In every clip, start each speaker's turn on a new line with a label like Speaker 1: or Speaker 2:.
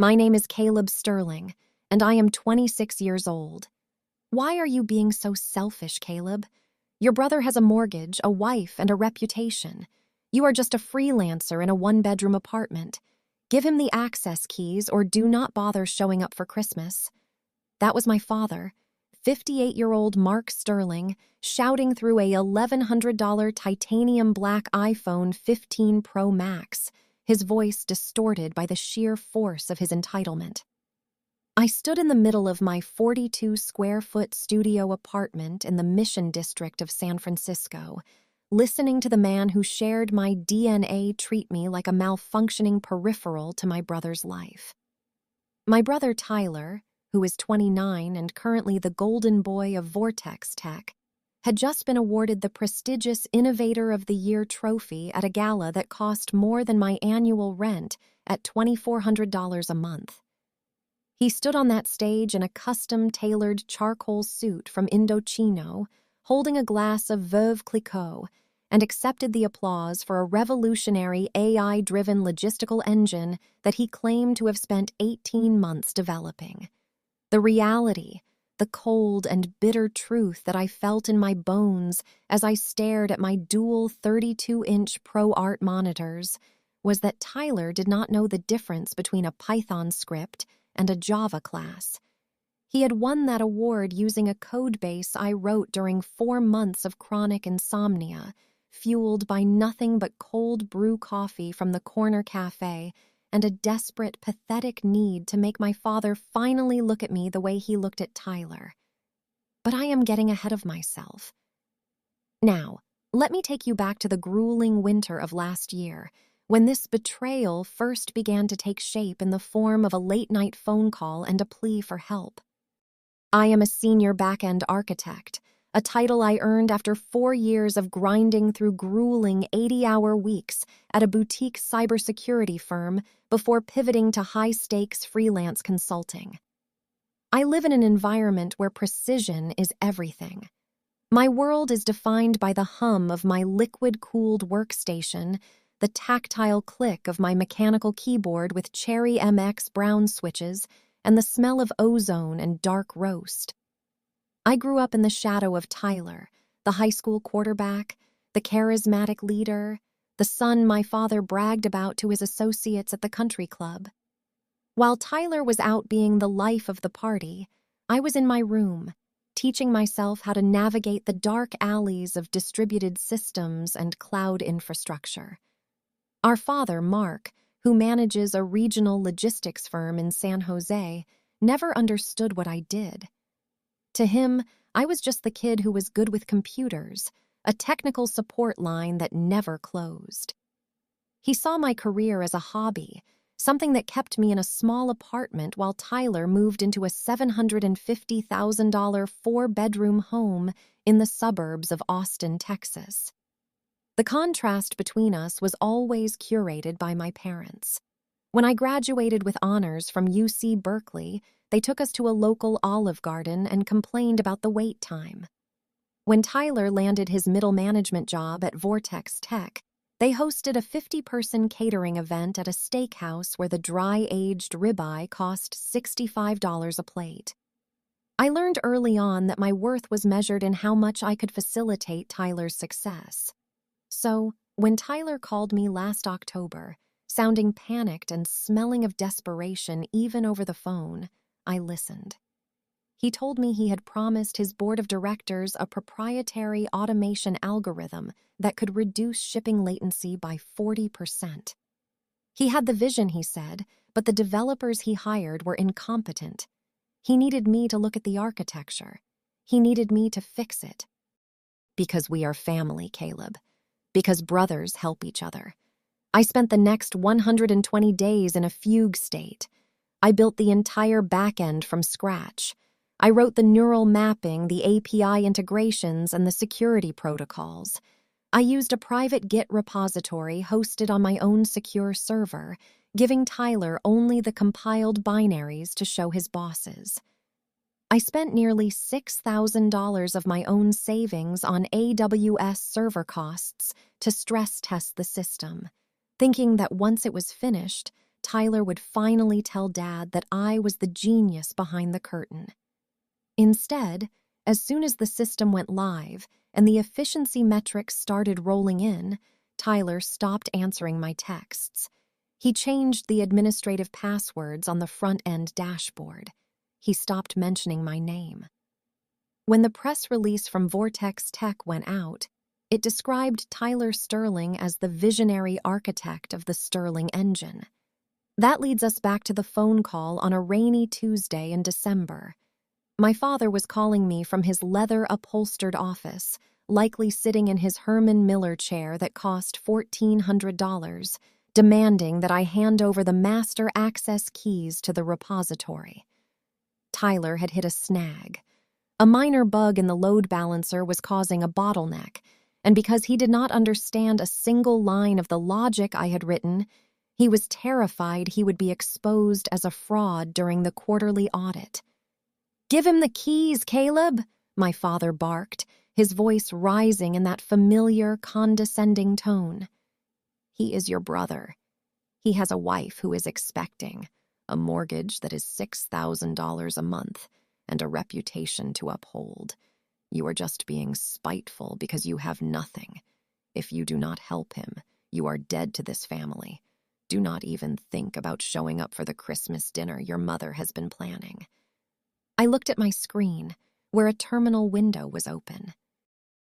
Speaker 1: My name is Caleb Sterling, and I am 26 years old. Why are you being so selfish, Caleb? Your brother has a mortgage, a wife, and a reputation. You are just a freelancer in a one-bedroom apartment. Give him the access keys or do not bother showing up for Christmas." That was my father, 58-year-old Mark Sterling, shouting through a $1,100 titanium black iPhone 15 Pro Max, his voice distorted by the sheer force of his entitlement. I stood in the middle of my 42-square-foot studio apartment in the Mission District of San Francisco, listening to the man who shared my DNA treat me like a malfunctioning peripheral to my brother's life. My brother Tyler, who is 29 and currently the golden boy of Vortex Tech, had just been awarded the prestigious Innovator of the Year trophy at a gala that cost more than my annual rent at $2,400 a month. He stood on that stage in a custom-tailored charcoal suit from Indochino, holding a glass of Veuve Clicquot, and accepted the applause for a revolutionary AI-driven logistical engine that he claimed to have spent 18 months developing. The reality, the cold and bitter truth that I felt in my bones as I stared at my dual 32-inch ProArt monitors, was that Tyler did not know the difference between a Python script and a Java class. He had won that award using a codebase I wrote during 4 months of chronic insomnia, fueled by nothing but cold brew coffee from the corner cafe and a desperate, pathetic need to make my father finally look at me the way he looked at Tyler. But I am getting ahead of myself. Now, let me take you back to the grueling winter of last year, when this betrayal first began to take shape in the form of a late-night phone call and a plea for help. I am a senior back-end architect, a title I earned after 4 years of grinding through grueling 80-hour weeks at a boutique cybersecurity firm before pivoting to high-stakes freelance consulting. I live in an environment where precision is everything. My world is defined by the hum of my liquid-cooled workstation, the tactile click of my mechanical keyboard with Cherry MX brown switches, and the smell of ozone and dark roast. I grew up in the shadow of Tyler, the high school quarterback, the charismatic leader, the son my father bragged about to his associates at the country club. While Tyler was out being the life of the party, I was in my room, teaching myself how to navigate the dark alleys of distributed systems and cloud infrastructure. Our father, Mark, who manages a regional logistics firm in San Jose, never understood what I did. To him, I was just the kid who was good with computers, a technical support line that never closed. He saw my career as a hobby, something that kept me in a small apartment while Tyler moved into a $750,000 4-bedroom home in the suburbs of Austin, Texas. The contrast between us was always curated by my parents. When I graduated with honors from UC Berkeley, they took us to a local Olive Garden and complained about the wait time. When Tyler landed his middle management job at Vortex Tech, they hosted a 50-person catering event at a steakhouse where the dry-aged ribeye cost $65 a plate. I learned early on that my worth was measured in how much I could facilitate Tyler's success. So, when Tyler called me last October, sounding panicked and smelling of desperation even over the phone, I listened. He told me he had promised his board of directors a proprietary automation algorithm that could reduce shipping latency by 40%. He had the vision, he said, but the developers he hired were incompetent. He needed me to look at the architecture. He needed me to fix it. Because we are family, Caleb. Because brothers help each other. I spent the next 120 days in a fugue state. I built the entire backend from scratch. I wrote the neural mapping, the API integrations, and the security protocols. I used a private Git repository hosted on my own secure server, giving Tyler only the compiled binaries to show his bosses. I spent nearly $6,000 of my own savings on AWS server costs to stress test the system, thinking that once it was finished, Tyler would finally tell Dad that I was the genius behind the curtain. Instead, as soon as the system went live and the efficiency metrics started rolling in, Tyler stopped answering my texts. He changed the administrative passwords on the front-end dashboard. He stopped mentioning my name. When the press release from Vortex Tech went out, it described Tyler Sterling as the visionary architect of the Sterling engine. That leads us back to the phone call on a rainy Tuesday in December. My father was calling me from his leather-upholstered office, likely sitting in his Herman Miller chair that cost $1,400, demanding that I hand over the master access keys to the repository. Tyler had hit a snag. A minor bug in the load balancer was causing a bottleneck, and because he did not understand a single line of the logic I had written, he was terrified he would be exposed as a fraud during the quarterly audit. "Give him the keys, Caleb," my father barked, his voice rising in that familiar, condescending tone. "He is your brother. He has a wife who is expecting, a mortgage that is $6,000 a month, and a reputation to uphold. You are just being spiteful because you have nothing. If you do not help him, you are dead to this family. Do not even think about showing up for the Christmas dinner your mother has been planning." I looked at my screen, where a terminal window was open.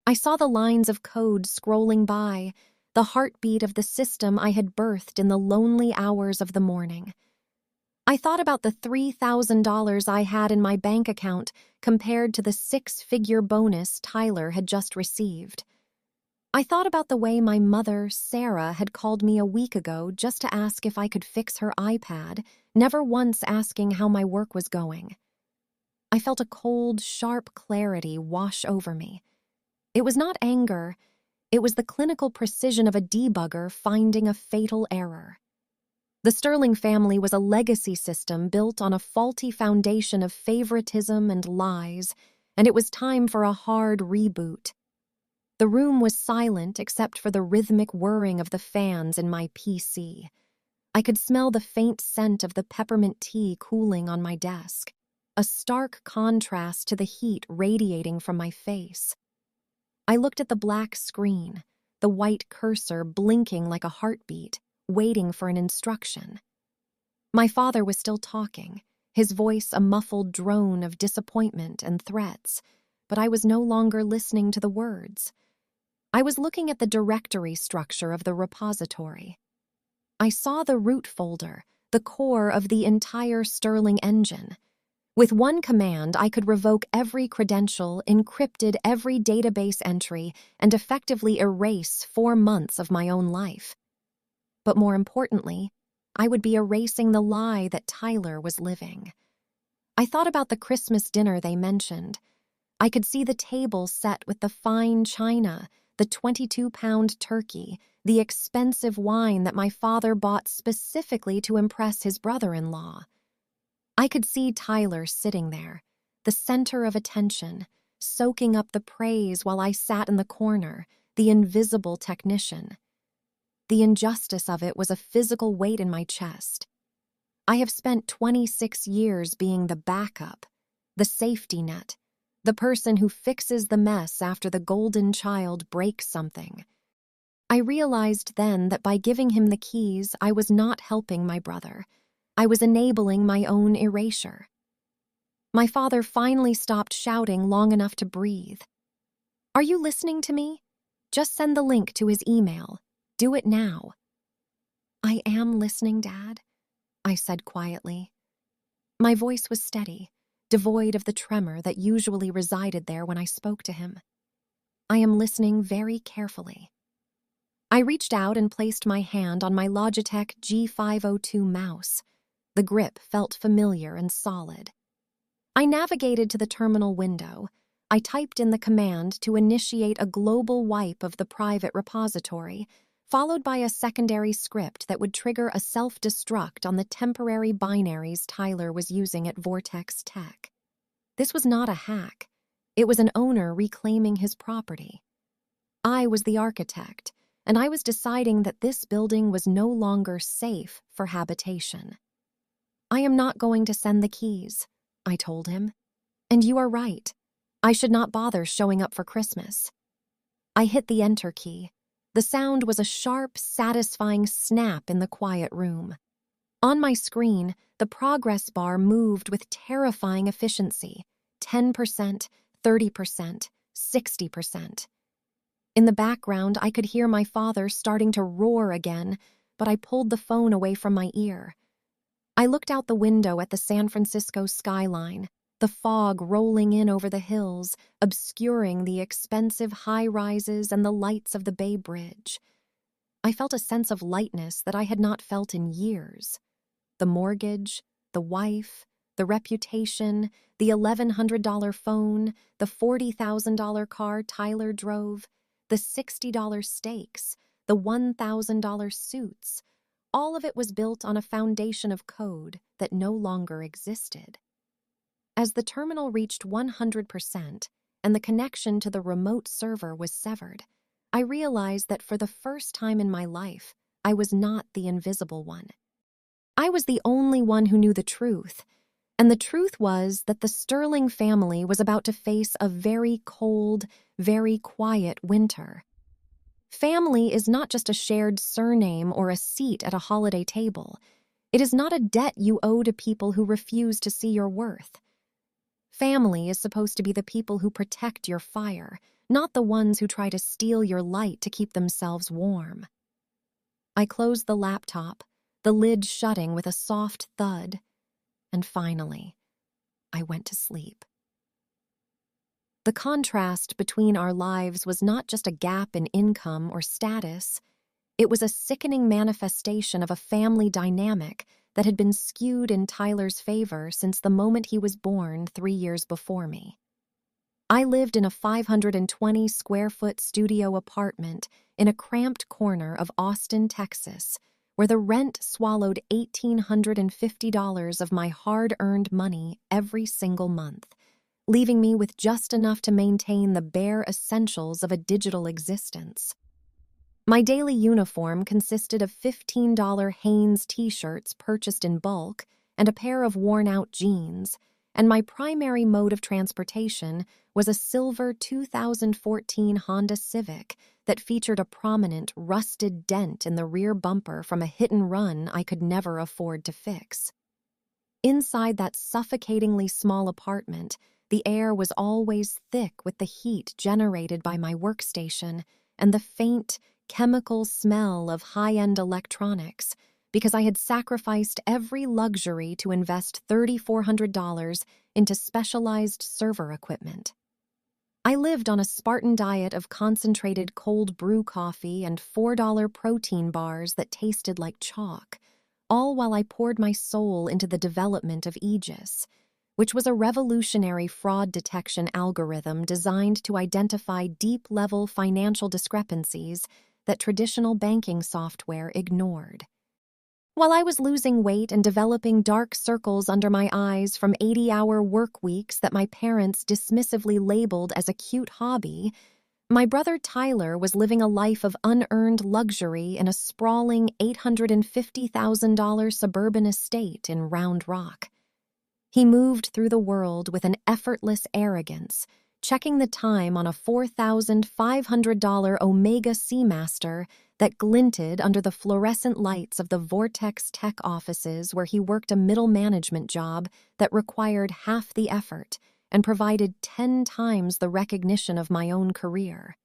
Speaker 1: I saw the lines of code scrolling by, the heartbeat of the system I had birthed in the lonely hours of the morning. I thought about the $3,000 I had in my bank account compared to the six-figure bonus Tyler had just received. I thought about the way my mother, Sarah, had called me a week ago just to ask if I could fix her iPad, never once asking how my work was going. I felt a cold, sharp clarity wash over me. It was not anger. It was the clinical precision of a debugger finding a fatal error. The Sterling family was a legacy system built on a faulty foundation of favoritism and lies, and it was time for a hard reboot. The room was silent except for the rhythmic whirring of the fans in my PC. I could smell the faint scent of the peppermint tea cooling on my desk, a stark contrast to the heat radiating from my face. I looked at the black screen, the white cursor blinking like a heartbeat, waiting for an instruction. My father was still talking, his voice a muffled drone of disappointment and threats, but I was no longer listening to the words. I was looking at the directory structure of the repository. I saw the root folder, the core of the entire Sterling engine. With one command, I could revoke every credential, encrypted every database entry, and effectively erase 4 months of my own life. But more importantly, I would be erasing the lie that Tyler was living. I thought about the Christmas dinner they mentioned. I could see the table set with the fine china, the 22-pound turkey, the expensive wine that my father bought specifically to impress his brother-in-law. I could see Tyler sitting there, the center of attention, soaking up the praise while I sat in the corner, the invisible technician. The injustice of it was a physical weight in my chest. I have spent 26 years being the backup, the safety net, the person who fixes the mess after the golden child breaks something. I realized then that by giving him the keys, I was not helping my brother. I was enabling my own erasure. My father finally stopped shouting long enough to breathe. "Are you listening to me? Just send the link to his email. Do it now." "I am listening, Dad," I said quietly. My voice was steady, devoid of the tremor that usually resided there when I spoke to him. "I am listening very carefully." I reached out and placed my hand on my Logitech G502 mouse. The grip felt familiar and solid. I navigated to the terminal window. I typed in the command to initiate a global wipe of the private repository, followed by a secondary script that would trigger a self-destruct on the temporary binaries Tyler was using at Vortex Tech. This was not a hack. It was an owner reclaiming his property. I was the architect, and I was deciding that this building was no longer safe for habitation. "I am not going to send the keys," I told him. "And you are right. I should not bother showing up for Christmas." I hit the enter key. The sound was a sharp, satisfying snap in the quiet room. On my screen, the progress bar moved with terrifying efficiency: 10%, 30%, 60%. In the background, I could hear my father starting to roar again, but I pulled the phone away from my ear. I looked out the window at the San Francisco skyline, the fog rolling in over the hills, obscuring the expensive high-rises and the lights of the Bay Bridge. I felt a sense of lightness that I had not felt in years. The mortgage, the wife, the reputation, the $1,100 phone, the $40,000 car Tyler drove, the $60 steaks, the $1,000 suits, all of it was built on a foundation of code that no longer existed. As the terminal reached 100% and the connection to the remote server was severed, I realized that for the first time in my life, I was not the invisible one. I was the only one who knew the truth, and the truth was that the Sterling family was about to face a very cold, very quiet winter. Family is not just a shared surname or a seat at a holiday table. It is not a debt you owe to people who refuse to see your worth. Family is supposed to be the people who protect your fire, not the ones who try to steal your light to keep themselves warm. I closed the laptop, the lid shutting with a soft thud, and finally, I went to sleep. The contrast between our lives was not just a gap in income or status. It was a sickening manifestation of a family dynamic that had been skewed in Tyler's favor since the moment he was born 3 years before me. I lived in a 520-square-foot studio apartment in a cramped corner of Austin, Texas, where the rent swallowed $1,850 of my hard-earned money every single month, leaving me with just enough to maintain the bare essentials of a digital existence. My daily uniform consisted of $15 Hanes t-shirts purchased in bulk and a pair of worn-out jeans, and my primary mode of transportation was a silver 2014 Honda Civic that featured a prominent, rusted dent in the rear bumper from a hit-and-run I could never afford to fix. Inside that suffocatingly small apartment, the air was always thick with the heat generated by my workstation and the faint, chemical smell of high-end electronics, because I had sacrificed every luxury to invest $3,400 into specialized server equipment. I lived on a Spartan diet of concentrated cold brew coffee and $4 protein bars that tasted like chalk, all while I poured my soul into the development of Aegis, which was a revolutionary fraud detection algorithm designed to identify deep-level financial discrepancies that traditional banking software ignored. While I was losing weight and developing dark circles under my eyes from 80-hour work weeks that my parents dismissively labeled as a cute hobby, my brother Tyler was living a life of unearned luxury in a sprawling $850,000 suburban estate in Round Rock. He moved through the world with an effortless arrogance, checking the time on a $4,500 Omega Seamaster that glinted under the fluorescent lights of the Vortex Tech offices where he worked a middle management job that required half the effort and provided 10 times the recognition of my own career.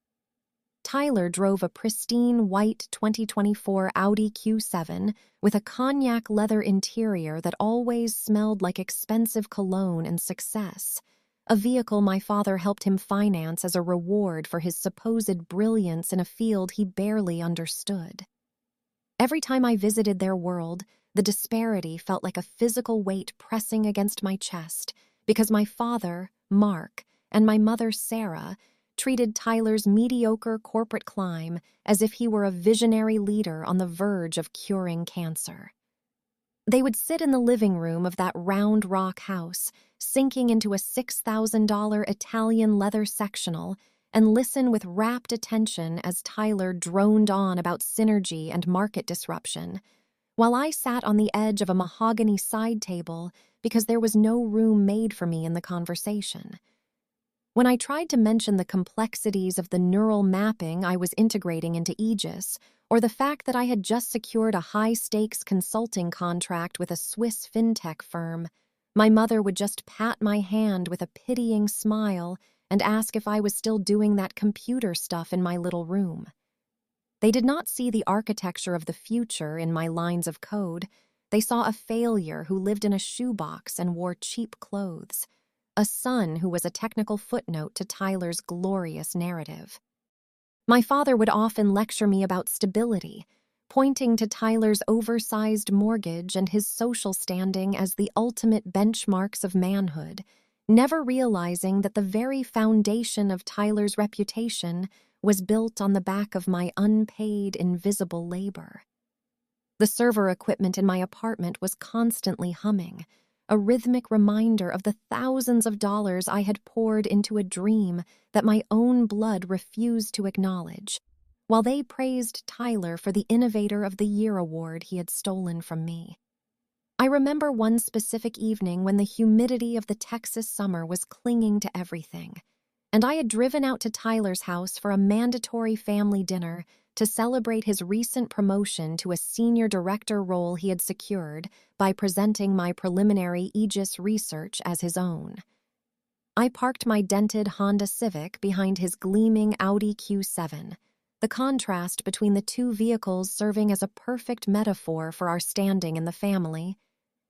Speaker 1: Tyler drove a pristine white 2024 Audi Q7 with a cognac leather interior that always smelled like expensive cologne and success, a vehicle my father helped him finance as a reward for his supposed brilliance in a field he barely understood. Every time I visited their world, the disparity felt like a physical weight pressing against my chest because my father, Mark, and my mother, Sarah, treated Tyler's mediocre corporate climb as if he were a visionary leader on the verge of curing cancer. They would sit in the living room of that Round Rock house, sinking into a $6,000 Italian leather sectional, and listen with rapt attention as Tyler droned on about synergy and market disruption, while I sat on the edge of a mahogany side table because there was no room made for me in the conversation. When I tried to mention the complexities of the neural mapping I was integrating into Aegis, or the fact that I had just secured a high-stakes consulting contract with a Swiss fintech firm, my mother would just pat my hand with a pitying smile and ask if I was still doing that computer stuff in my little room. They did not see the architecture of the future in my lines of code. They saw a failure who lived in a shoebox and wore cheap clothes, a son who was a technical footnote to Tyler's glorious narrative. My father would often lecture me about stability, pointing to Tyler's oversized mortgage and his social standing as the ultimate benchmarks of manhood, never realizing that the very foundation of Tyler's reputation was built on the back of my unpaid, invisible labor. The server equipment in my apartment was constantly humming, a rhythmic reminder of the thousands of dollars I had poured into a dream that my own blood refused to acknowledge, while they praised Tyler for the Innovator of the Year award he had stolen from me. I remember one specific evening when the humidity of the Texas summer was clinging to everything, and I had driven out to Tyler's house for a mandatory family dinner to celebrate his recent promotion to a senior director role he had secured by presenting my preliminary Aegis research as his own. I parked my dented Honda Civic behind his gleaming Audi Q7, the contrast between the two vehicles serving as a perfect metaphor for our standing in the family,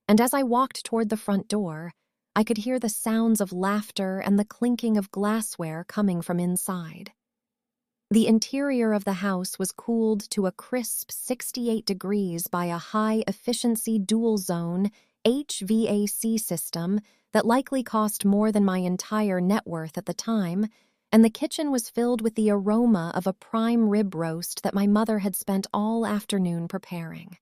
Speaker 1: and as I walked toward the front door, I could hear the sounds of laughter and the clinking of glassware coming from inside. The interior of the house was cooled to a crisp 68 degrees by a high-efficiency dual-zone HVAC system that likely cost more than my entire net worth at the time, and the kitchen was filled with the aroma of a prime rib roast that my mother had spent all afternoon preparing.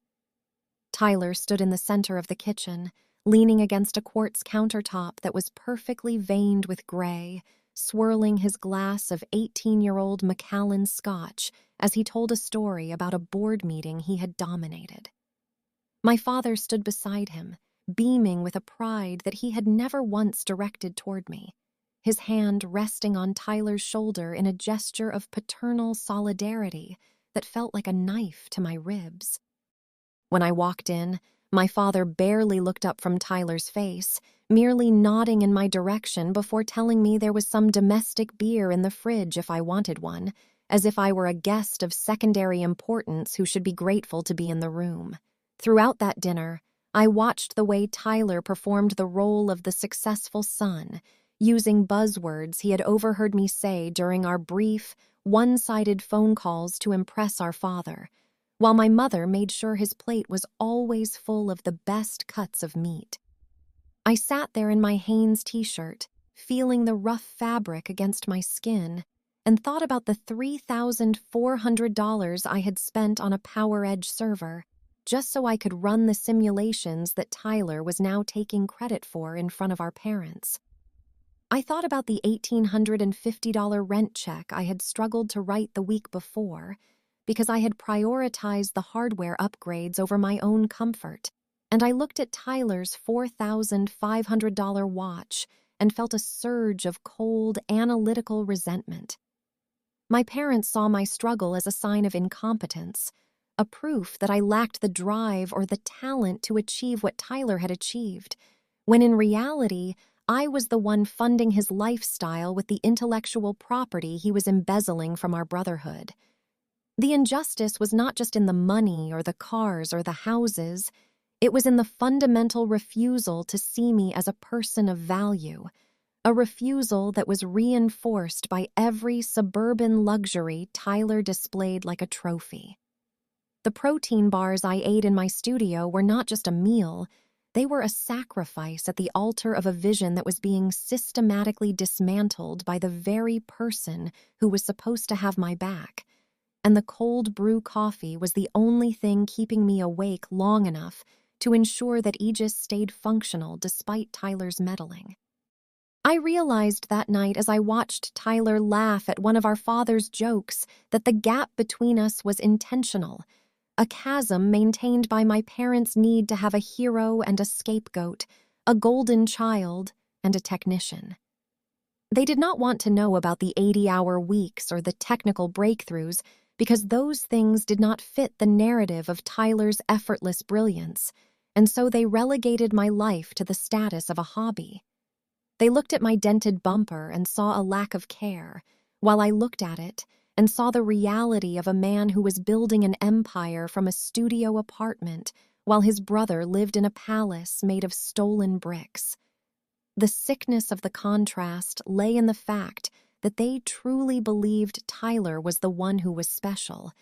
Speaker 1: Tyler stood in the center of the kitchen, leaning against a quartz countertop that was perfectly veined with gray, swirling his glass of 18-year-old Macallan Scotch as he told a story about a board meeting he had dominated. My father stood beside him, beaming with a pride that he had never once directed toward me, his hand resting on Tyler's shoulder in a gesture of paternal solidarity that felt like a knife to my ribs. When I walked in, my father barely looked up from Tyler's face, merely nodding in my direction before telling me there was some domestic beer in the fridge if I wanted one, as if I were a guest of secondary importance who should be grateful to be in the room. Throughout that dinner, I watched the way Tyler performed the role of the successful son, using buzzwords he had overheard me say during our brief, one-sided phone calls to impress our father, while my mother made sure his plate was always full of the best cuts of meat. I sat there in my Hanes t-shirt, feeling the rough fabric against my skin, and thought about the $3,400 I had spent on a PowerEdge server, just so I could run the simulations that Tyler was now taking credit for in front of our parents. I thought about the $1,850 rent check I had struggled to write the week before, because I had prioritized the hardware upgrades over my own comfort, and I looked at Tyler's $4,500 watch and felt a surge of cold, analytical resentment. My parents saw my struggle as a sign of incompetence, a proof that I lacked the drive or the talent to achieve what Tyler had achieved, when in reality, I was the one funding his lifestyle with the intellectual property he was embezzling from our brotherhood. The injustice was not just in the money or the cars or the houses. It was in the fundamental refusal to see me as a person of value, a refusal that was reinforced by every suburban luxury Tyler displayed like a trophy. The protein bars I ate in my studio were not just a meal, they were a sacrifice at the altar of a vision that was being systematically dismantled by the very person who was supposed to have my back. And the cold brew coffee was the only thing keeping me awake long enough to ensure that Aegis stayed functional despite Tyler's meddling. I realized that night as I watched Tyler laugh at one of our father's jokes that the gap between us was intentional, a chasm maintained by my parents' need to have a hero and a scapegoat, a golden child and a technician. They did not want to know about the 80-hour weeks or the technical breakthroughs because those things did not fit the narrative of Tyler's effortless brilliance, and so they relegated my life to the status of a hobby. They looked at my dented bumper and saw a lack of care, while I looked at it and saw the reality of a man who was building an empire from a studio apartment while his brother lived in a palace made of stolen bricks. The sickness of the contrast lay in the fact that they truly believed Tyler was the one who was special,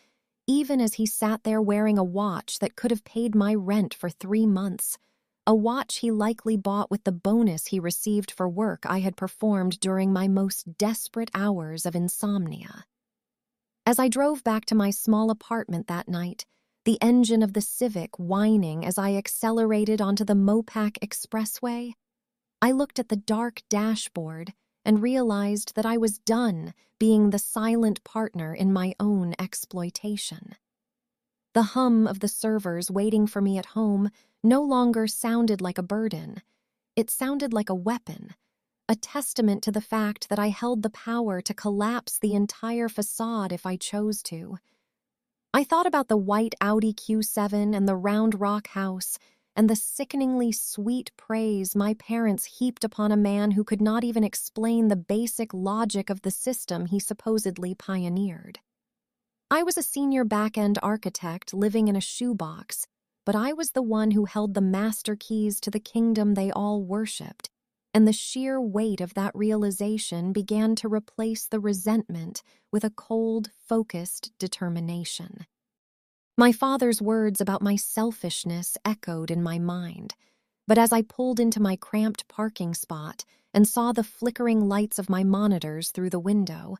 Speaker 1: even as he sat there wearing a watch that could have paid my rent for 3 months, a watch he likely bought with the bonus he received for work I had performed during my most desperate hours of insomnia. As I drove back to my small apartment that night, the engine of the Civic whining as I accelerated onto the Mopac Expressway, I looked at the dark dashboard and realized that I was done being the silent partner in my own exploitation. The hum of the servers waiting for me at home no longer sounded like a burden. It sounded like a weapon, a testament to the fact that I held the power to collapse the entire facade if I chose to. I thought about the white Audi Q7 and the Round Rock house and the sickeningly sweet praise my parents heaped upon a man who could not even explain the basic logic of the system he supposedly pioneered. I was a senior back-end architect living in a shoebox, but I was the one who held the master keys to the kingdom they all worshipped, and the sheer weight of that realization began to replace the resentment with a cold, focused determination. My father's words about my selfishness echoed in my mind, but as I pulled into my cramped parking spot and saw the flickering lights of my monitors through the window,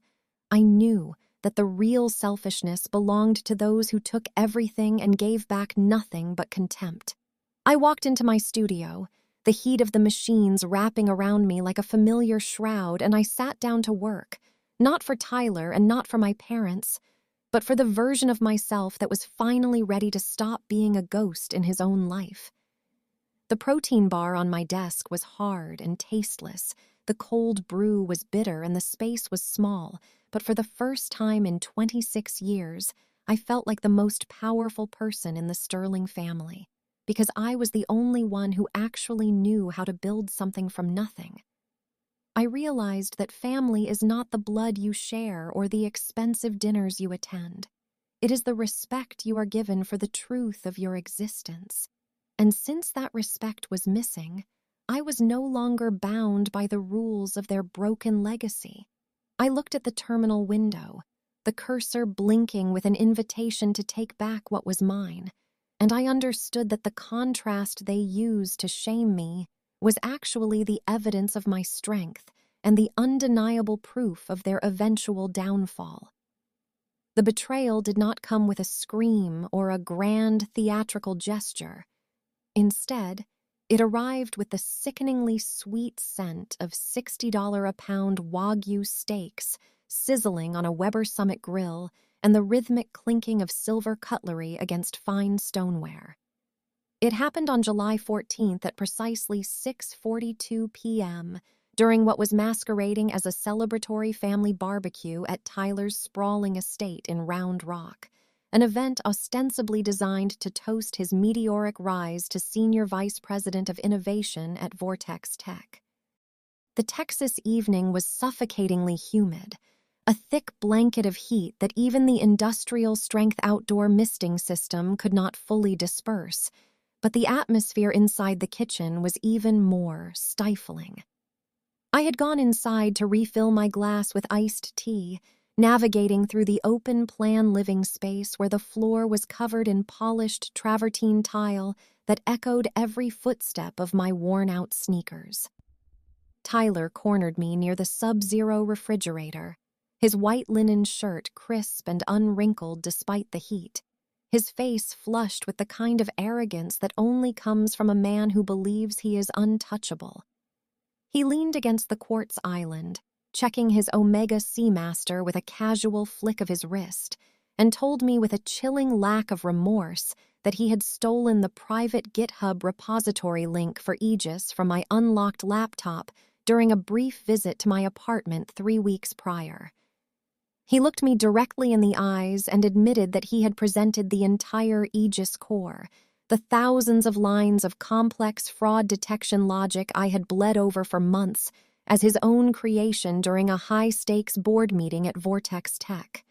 Speaker 1: I knew that the real selfishness belonged to those who took everything and gave back nothing but contempt. I walked into my studio, the heat of the machines wrapping around me like a familiar shroud, and I sat down to work, not for Tyler and not for my parents, but for the version of myself that was finally ready to stop being a ghost in his own life. The protein bar on my desk was hard and tasteless, the cold brew was bitter, and the space was small, but for the first time in 26 years, I felt like the most powerful person in the Sterling family, because I was the only one who actually knew how to build something from nothing. I realized that family is not the blood you share or the expensive dinners you attend. It is the respect you are given for the truth of your existence. And since that respect was missing, I was no longer bound by the rules of their broken legacy. I looked at the terminal window, the cursor blinking with an invitation to take back what was mine, and I understood that the contrast they used to shame me was actually the evidence of my strength and the undeniable proof of their eventual downfall. The betrayal did not come with a scream or a grand theatrical gesture. Instead, it arrived with the sickeningly sweet scent of $60 a pound Wagyu steaks sizzling on a Weber Summit grill and the rhythmic clinking of silver cutlery against fine stoneware. It happened on July 14th at precisely 6:42 p.m., during what was masquerading as a celebratory family barbecue at Tyler's sprawling estate in Round Rock, an event ostensibly designed to toast his meteoric rise to Senior Vice President of Innovation at Vortex Tech. The Texas evening was suffocatingly humid, a thick blanket of heat that even the industrial-strength outdoor misting system could not fully disperse, but the atmosphere inside the kitchen was even more stifling. I had gone inside to refill my glass with iced tea, navigating through the open-plan living space where the floor was covered in polished travertine tile that echoed every footstep of my worn-out sneakers. Tyler cornered me near the Sub-Zero refrigerator, his white linen shirt crisp and unwrinkled despite the heat, his face flushed with the kind of arrogance that only comes from a man who believes he is untouchable. He leaned against the quartz island, checking his Omega Seamaster with a casual flick of his wrist, and told me with a chilling lack of remorse that he had stolen the private GitHub repository link for Aegis from my unlocked laptop during a brief visit to my apartment 3 weeks prior. He looked me directly in the eyes and admitted that he had presented the entire Aegis core, the thousands of lines of complex fraud detection logic I had bled over for months, as his own creation during a high-stakes board meeting at Vortex Tech.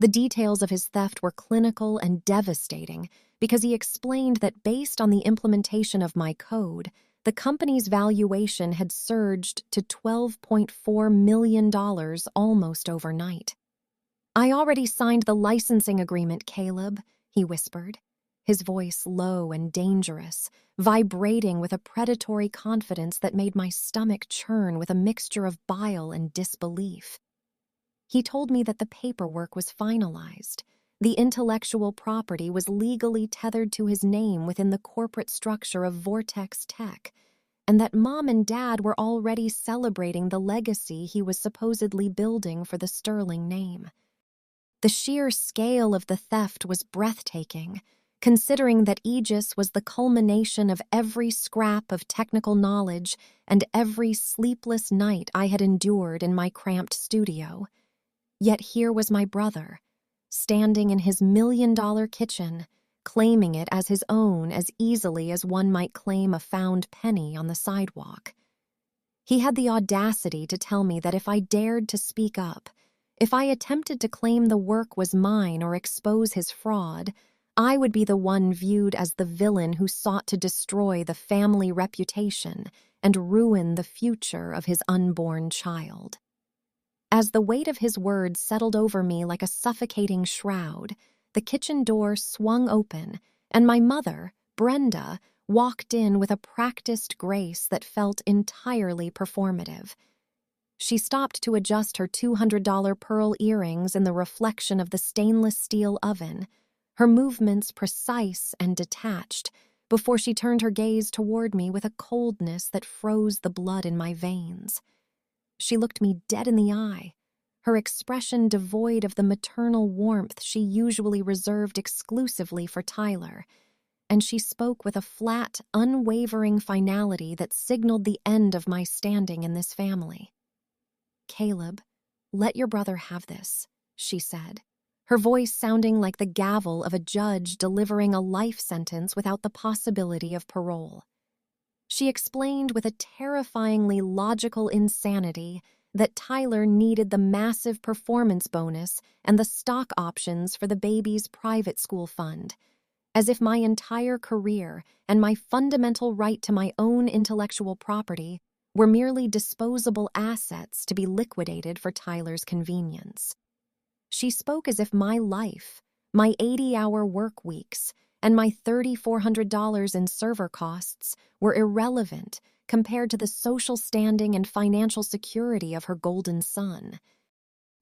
Speaker 1: The details of his theft were clinical and devastating because he explained that based on the implementation of my code, the company's valuation had surged to $12.4 million almost overnight. "I already signed the licensing agreement, Caleb," he whispered, his voice low and dangerous, vibrating with a predatory confidence that made my stomach churn with a mixture of bile and disbelief. He told me that the paperwork was finalized. The intellectual property was legally tethered to his name within the corporate structure of Vortex Tech, and that Mom and Dad were already celebrating the legacy he was supposedly building for the sterling name. The sheer scale of the theft was breathtaking, considering that Aegis was the culmination of every scrap of technical knowledge and every sleepless night I had endured in my cramped studio. Yet here was my brother, standing in his $1 million kitchen, claiming it as his own as easily as one might claim a found penny on the sidewalk. He had the audacity to tell me that if I dared to speak up, if I attempted to claim the work was mine or expose his fraud, I would be the one viewed as the villain who sought to destroy the family reputation and ruin the future of his unborn child. As the weight of his words settled over me like a suffocating shroud, the kitchen door swung open, and my mother, Brenda, walked in with a practiced grace that felt entirely performative. She stopped to adjust her $200 pearl earrings in the reflection of the stainless steel oven, her movements precise and detached, before she turned her gaze toward me with a coldness that froze the blood in my veins. She looked me dead in the eye, her expression devoid of the maternal warmth she usually reserved exclusively for Tyler, and she spoke with a flat, unwavering finality that signaled the end of my standing in this family. "Caleb, let your brother have this," she said, her voice sounding like the gavel of a judge delivering a life sentence without the possibility of parole. She explained with a terrifyingly logical insanity that Tyler needed the massive performance bonus and the stock options for the baby's private school fund, as if my entire career and my fundamental right to my own intellectual property were merely disposable assets to be liquidated for Tyler's convenience. She spoke as if my life, my 80-hour work weeks, and my $3,400 in server costs were irrelevant compared to the social standing and financial security of her golden son.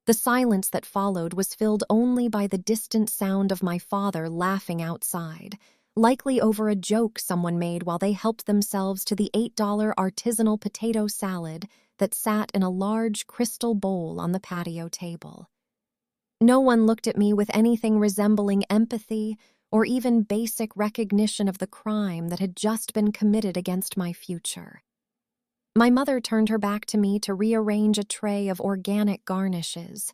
Speaker 1: The silence that followed was filled only by the distant sound of my father laughing outside, likely over a joke someone made while they helped themselves to the $8 artisanal potato salad that sat in a large crystal bowl on the patio table. No one looked at me with anything resembling empathy or even basic recognition of the crime that had just been committed against my future. My mother turned her back to me to rearrange a tray of organic garnishes,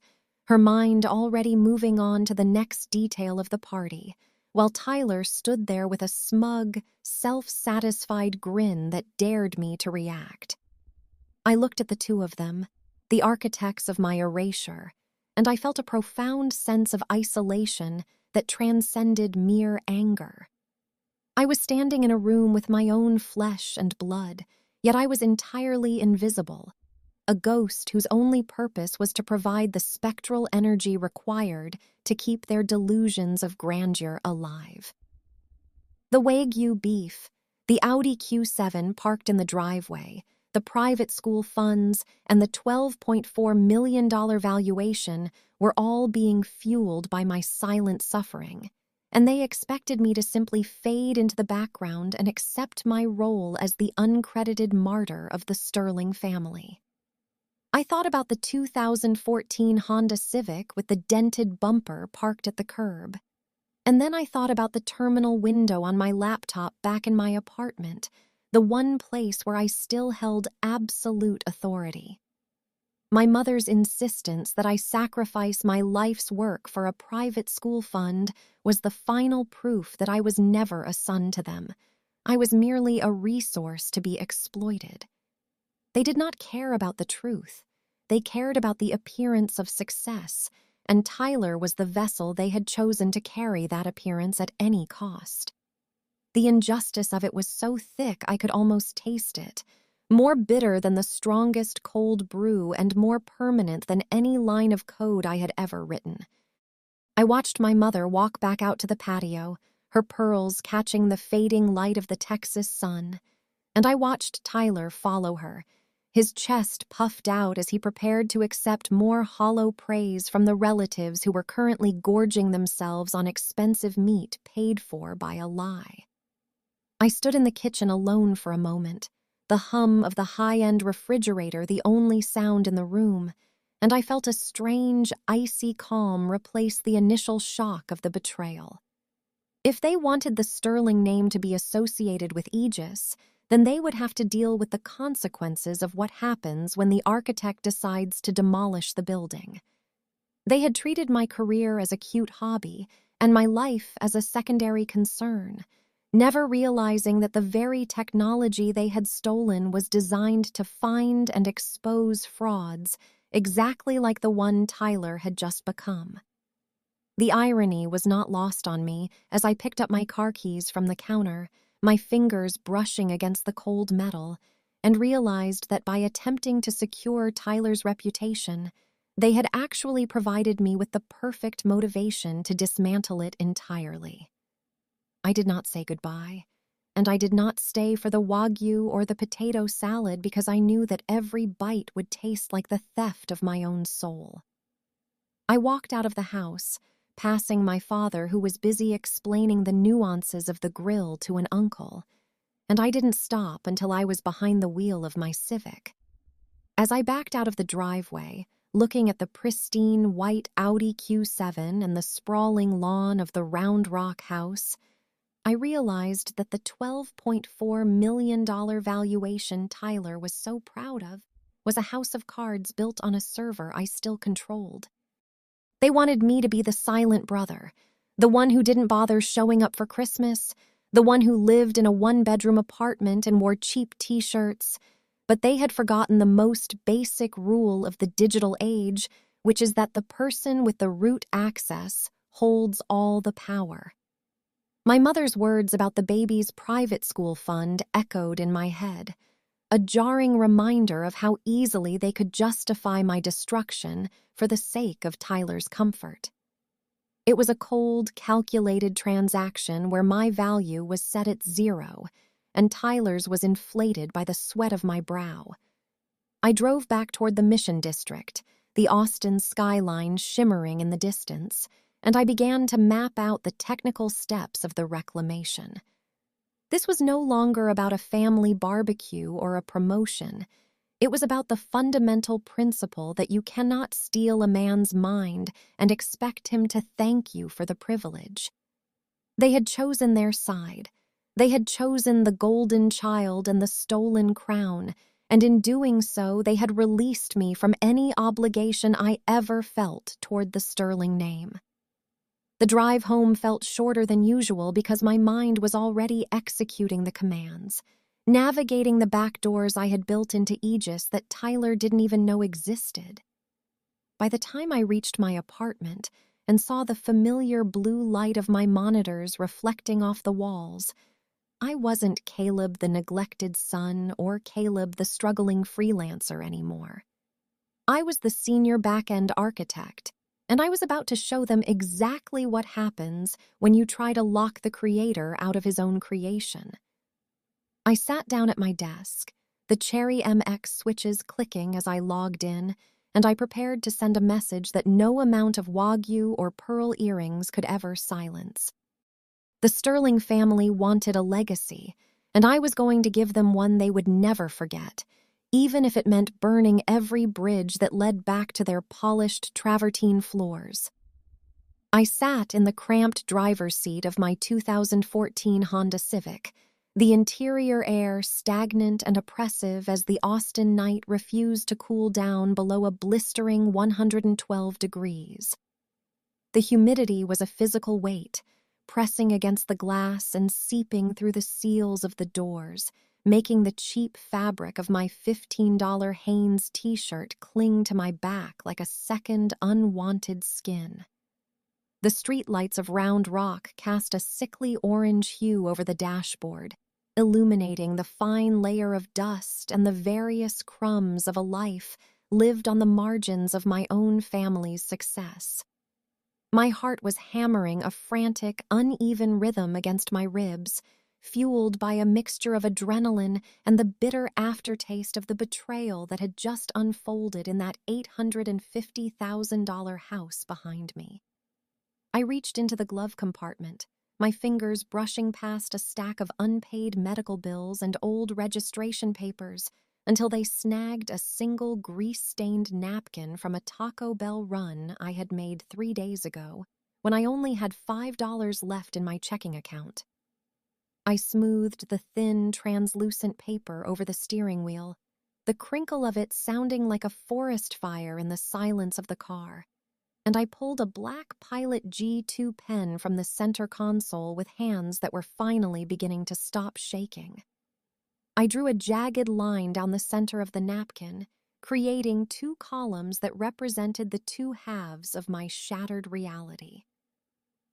Speaker 1: her mind already moving on to the next detail of the party, while Tyler stood there with a smug, self-satisfied grin that dared me to react. I looked at the two of them, the architects of my erasure, and I felt a profound sense of isolation that transcended mere anger. I was standing in a room with my own flesh and blood, yet I was entirely invisible, a ghost whose only purpose was to provide the spectral energy required to keep their delusions of grandeur alive. The Wagyu beef, the Audi Q7 parked in the driveway, the private school funds, and the $12.4 million valuation were all being fueled by my silent suffering. and they expected me to simply fade into the background and accept my role as the uncredited martyr of the Sterling family. I thought about the 2014 Honda Civic with the dented bumper parked at the curb. And then I thought about the terminal window on my laptop back in my apartment, the one place where I still held absolute authority. My mother's insistence that I sacrifice my life's work for a private school fund was the final proof that I was never a son to them. I was merely a resource to be exploited. They did not care about the truth. They cared about the appearance of success, and Tyler was the vessel they had chosen to carry that appearance at any cost. The injustice of it was so thick I could almost taste it, more bitter than the strongest cold brew and more permanent than any line of code I had ever written. I watched my mother walk back out to the patio, her pearls catching the fading light of the Texas sun, and I watched Tyler follow her, his chest puffed out as he prepared to accept more hollow praise from the relatives who were currently gorging themselves on expensive meat paid for by a lie. I stood in the kitchen alone for a moment, the hum of the high-end refrigerator the only sound in the room, and I felt a strange, icy calm replace the initial shock of the betrayal. If they wanted the Sterling name to be associated with Aegis, then they would have to deal with the consequences of what happens when the architect decides to demolish the building. They had treated my career as a cute hobby and my life as a secondary concern, never realizing that the very technology they had stolen was designed to find and expose frauds exactly like the one Tyler had just become. The irony was not lost on me as I picked up my car keys from the counter, my fingers brushing against the cold metal, and realized that by attempting to secure Tyler's reputation, they had actually provided me with the perfect motivation to dismantle it entirely. I did not say goodbye, and I did not stay for the Wagyu or the potato salad because I knew that every bite would taste like the theft of my own soul. I walked out of the house, passing my father who was busy explaining the nuances of the grill to an uncle, and I didn't stop until I was behind the wheel of my Civic. As I backed out of the driveway, looking at the pristine white Audi Q7 and the sprawling lawn of the Round Rock house, I realized that the $12.4 million valuation Tyler was so proud of was a house of cards built on a server I still controlled. They wanted me to be the silent brother, the one who didn't bother showing up for Christmas, the one who lived in a one-bedroom apartment and wore cheap t-shirts, but they had forgotten the most basic rule of the digital age, which is that the person with the root access holds all the power. My mother's words about the baby's private school fund echoed in my head, a jarring reminder of how easily they could justify my destruction for the sake of Tyler's comfort. It was a cold, calculated transaction where my value was set at 0, and Tyler's was inflated by the sweat of my brow. I drove back toward the Mission District, the Austin skyline shimmering in the distance, and I began to map out the technical steps of the reclamation. This was no longer about a family barbecue or a promotion. It was about the fundamental principle that you cannot steal a man's mind and expect him to thank you for the privilege. They had chosen their side. They had chosen the golden child and the stolen crown, and in doing so, they had released me from any obligation I ever felt toward the Sterling name. The drive home felt shorter than usual because my mind was already executing the commands, navigating the back doors I had built into Aegis that Tyler didn't even know existed. By the time I reached my apartment and saw the familiar blue light of my monitors reflecting off the walls, I wasn't Caleb the neglected son or Caleb the struggling freelancer anymore. I was the senior back-end architect, and I was about to show them exactly what happens when you try to lock the creator out of his own creation. I sat down at my desk, the Cherry MX switches clicking as I logged in, and I prepared to send a message that no amount of Wagyu or pearl earrings could ever silence. The Sterling family wanted a legacy, and I was going to give them one they would never forget, even if it meant burning every bridge that led back to their polished travertine floors. I sat in the cramped driver's seat of my 2014 Honda Civic, the interior air stagnant and oppressive as the Austin night refused to cool down below a blistering 112 degrees. The humidity was a physical weight, pressing against the glass and seeping through the seals of the doors, making the cheap fabric of my $15 Hanes t-shirt cling to my back like a second unwanted skin. The streetlights of Round Rock cast a sickly orange hue over the dashboard, illuminating the fine layer of dust and the various crumbs of a life lived on the margins of my own family's success. My heart was hammering a frantic, uneven rhythm against my ribs, fueled by a mixture of adrenaline and the bitter aftertaste of the betrayal that had just unfolded in that $850,000 house behind me. I reached into the glove compartment, my fingers brushing past a stack of unpaid medical bills and old registration papers until they snagged a single grease-stained napkin from a Taco Bell run I had made 3 days ago, when I only had $5 left in my checking account. I smoothed the thin, translucent paper over the steering wheel, the crinkle of it sounding like a forest fire in the silence of the car, and I pulled a black Pilot G2 pen from the center console with hands that were finally beginning to stop shaking. I drew a jagged line down the center of the napkin, creating 2 columns that represented the 2 halves of my shattered reality.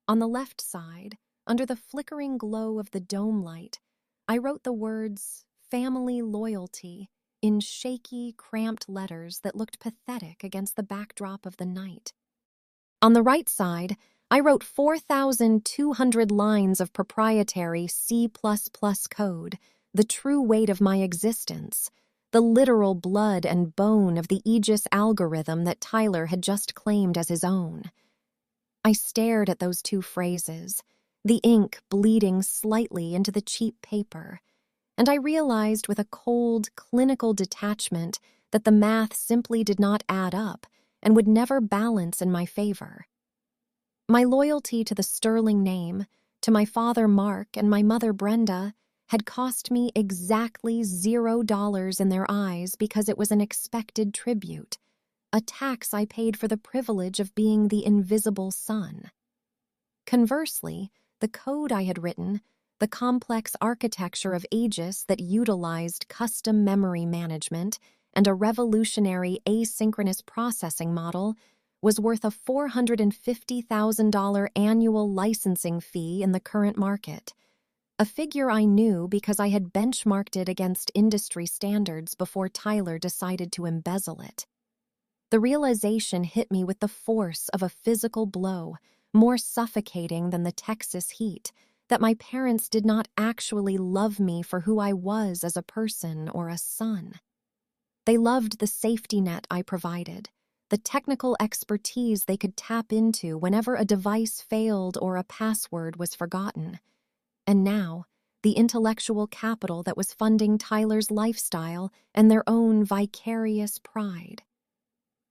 Speaker 1: On the left side, under the flickering glow of the dome light, I wrote the words "family loyalty" in shaky, cramped letters that looked pathetic against the backdrop of the night. On the right side, I wrote 4,200 lines of proprietary C++ code, the true weight of my existence, the literal blood and bone of the Aegis algorithm that Tyler had just claimed as his own. I stared at those 2 phrases, the ink bleeding slightly into the cheap paper, and I realized with a cold, clinical detachment that the math simply did not add up and would never balance in my favor. My loyalty to the Sterling name, to my father Mark and my mother Brenda, had cost me exactly $0 in their eyes because it was an expected tribute, a tax I paid for the privilege of being the invisible son. Conversely, the code I had written, the complex architecture of Aegis that utilized custom memory management and a revolutionary asynchronous processing model, was worth a $450,000 annual licensing fee in the current market, a figure I knew because I had benchmarked it against industry standards before Tyler decided to embezzle it. The realization hit me with the force of a physical blow, more suffocating than the Texas heat, that my parents did not actually love me for who I was as a person or a son. They loved the safety net I provided, the technical expertise they could tap into whenever a device failed or a password was forgotten. And now, the intellectual capital that was funding Tyler's lifestyle and their own vicarious pride.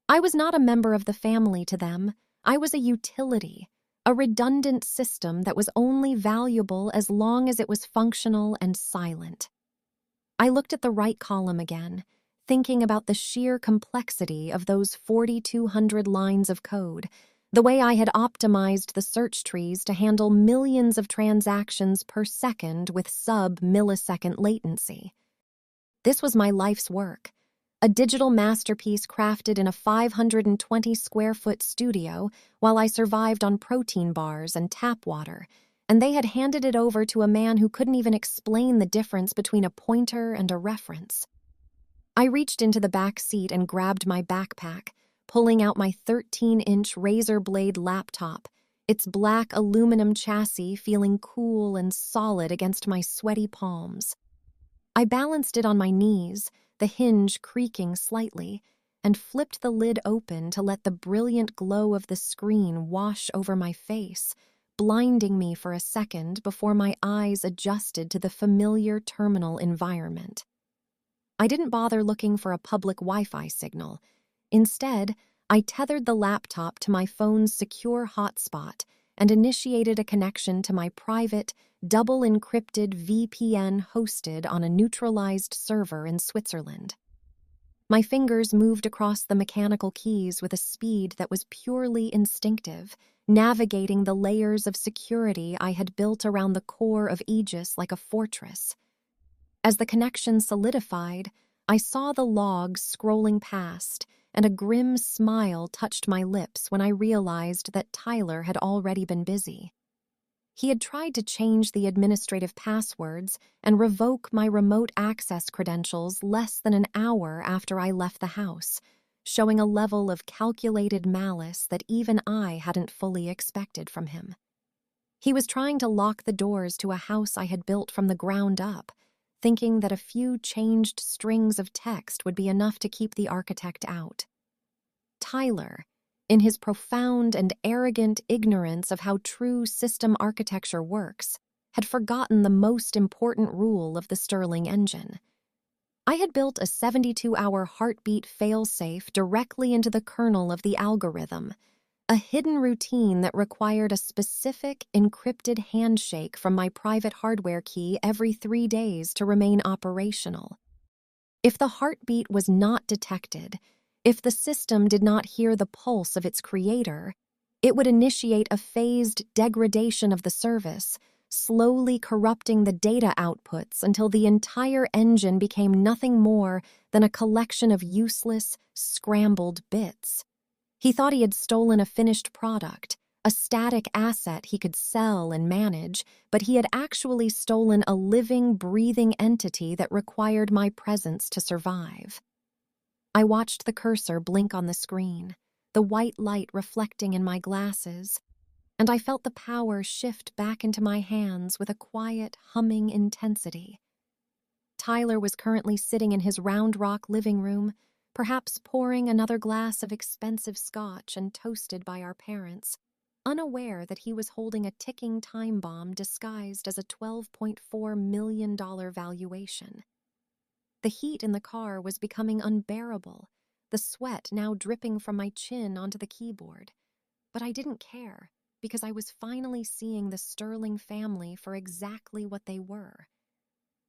Speaker 1: I was not a member of the family to them. I was a utility, a redundant system that was only valuable as long as it was functional and silent. I looked at the right column again, thinking about the sheer complexity of those 4,200 lines of code, the way I had optimized the search trees to handle millions of transactions per second with sub-millisecond latency. This was my life's work, a digital masterpiece crafted in a 520-square-foot studio while I survived on protein bars and tap water, and they had handed it over to a man who couldn't even explain the difference between a pointer and a reference. I reached into the back seat and grabbed my backpack, pulling out my 13-inch razor blade laptop, its black aluminum chassis feeling cool and solid against my sweaty palms. I balanced it on my knees, the hinge creaking slightly, and flipped the lid open to let the brilliant glow of the screen wash over my face, blinding me for a second before my eyes adjusted to the familiar terminal environment. I didn't bother looking for a public Wi-Fi signal. Instead, I tethered the laptop to my phone's secure hotspot and initiated a connection to my private, double-encrypted VPN hosted on a neutralized server in Switzerland. My fingers moved across the mechanical keys with a speed that was purely instinctive, navigating the layers of security I had built around the core of Aegis like a fortress. As the connection solidified, I saw the logs scrolling past, and a grim smile touched my lips when I realized that Tyler had already been busy. He had tried to change the administrative passwords and revoke my remote access credentials less than an hour after I left the house, showing a level of calculated malice that even I hadn't fully expected from him. He was trying to lock the doors to a house I had built from the ground up, thinking that a few changed strings of text would be enough to keep the architect out. Tyler, in his profound and arrogant ignorance of how true system architecture works, had forgotten the most important rule of the Stirling engine. I had built a 72-hour heartbeat failsafe directly into the kernel of the algorithm, a hidden routine that required a specific encrypted handshake from my private hardware key every 3 days to remain operational. If the heartbeat was not detected, if the system did not hear the pulse of its creator, it would initiate a phased degradation of the service, slowly corrupting the data outputs until the entire engine became nothing more than a collection of useless, scrambled bits. He thought he had stolen a finished product, a static asset he could sell and manage, but he had actually stolen a living, breathing entity that required my presence to survive. I watched the cursor blink on the screen, the white light reflecting in my glasses, and I felt the power shift back into my hands with a quiet, humming intensity. Tyler was currently sitting in his Round Rock living room, perhaps pouring another glass of expensive scotch and toasted by our parents, unaware that he was holding a ticking time bomb disguised as a $12.4 million valuation. The heat in the car was becoming unbearable, the sweat now dripping from my chin onto the keyboard. But I didn't care, because I was finally seeing the Stirling family for exactly what they were.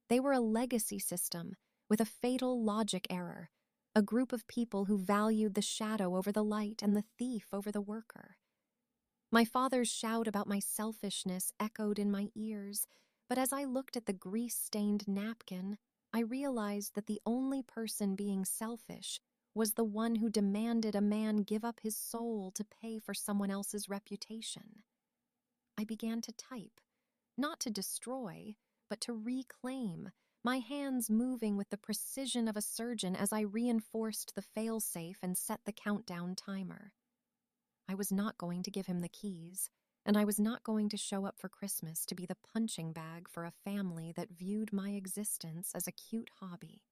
Speaker 1: They were a legacy system with a fatal logic error, a group of people who valued the shadow over the light and the thief over the worker. My father's shout about my selfishness echoed in my ears, but as I looked at the grease-stained napkin, I realized that the only person being selfish was the one who demanded a man give up his soul to pay for someone else's reputation. I began to type, not to destroy, but to reclaim, my hands moving with the precision of a surgeon as I reinforced the failsafe and set the countdown timer. I was not going to give him the keys, and I was not going to show up for Christmas to be the punching bag for a family that viewed my existence as a cute hobby.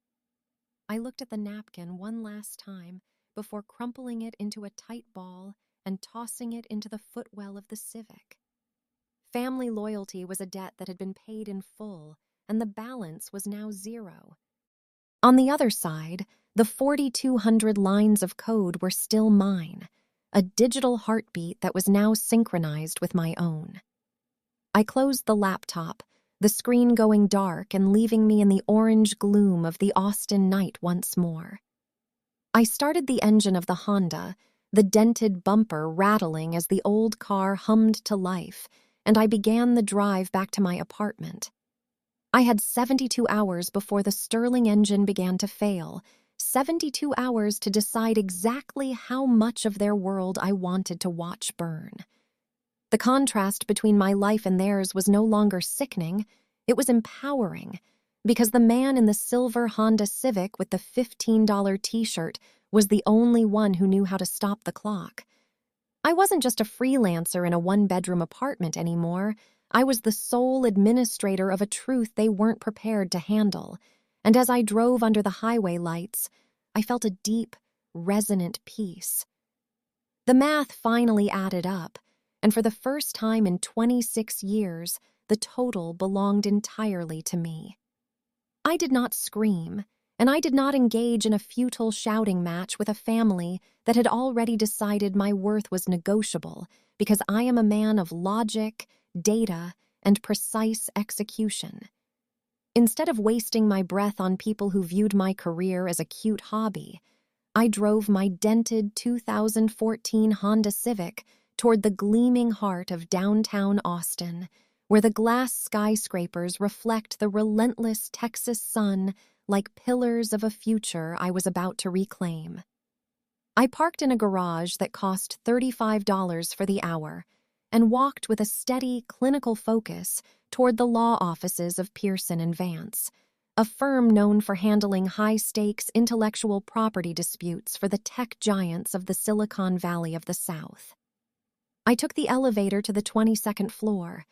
Speaker 1: I looked at the napkin one last time before crumpling it into a tight ball and tossing it into the footwell of the Civic. Family loyalty was a debt that had been paid in full, and the balance was now 0. On the other side, the 4,200 lines of code were still mine, a digital heartbeat that was now synchronized with my own. I closed the laptop, the screen going dark and leaving me in the orange gloom of the Austin night once more. I started the engine of the Honda, the dented bumper rattling as the old car hummed to life, and I began the drive back to my apartment. I had 72 hours before the Stirling engine began to fail, 72 hours to decide exactly how much of their world I wanted to watch burn. The contrast between my life and theirs was no longer sickening, it was empowering, because the man in the silver Honda Civic with the $15 t-shirt was the only one who knew how to stop the clock. I wasn't just a freelancer in a one-bedroom apartment anymore. I was the sole administrator of a truth they weren't prepared to handle, and as I drove under the highway lights, I felt a deep, resonant peace. The math finally added up, and for the first time in 26 years, the total belonged entirely to me. I did not scream, and I did not engage in a futile shouting match with a family that had already decided my worth was negotiable because I am a man of logic, data, and precise execution. Instead of wasting my breath on people who viewed my career as a cute hobby, I drove my dented 2014 Honda Civic toward the gleaming heart of downtown Austin, where the glass skyscrapers reflect the relentless Texas sun like pillars of a future I was about to reclaim. I parked in a garage that cost $35 for the hour and walked with a steady, clinical focus toward the law offices of Pearson and Vance, a firm known for handling high-stakes intellectual property disputes for the tech giants of the Silicon Valley of the South. I took the elevator to the 22nd floor,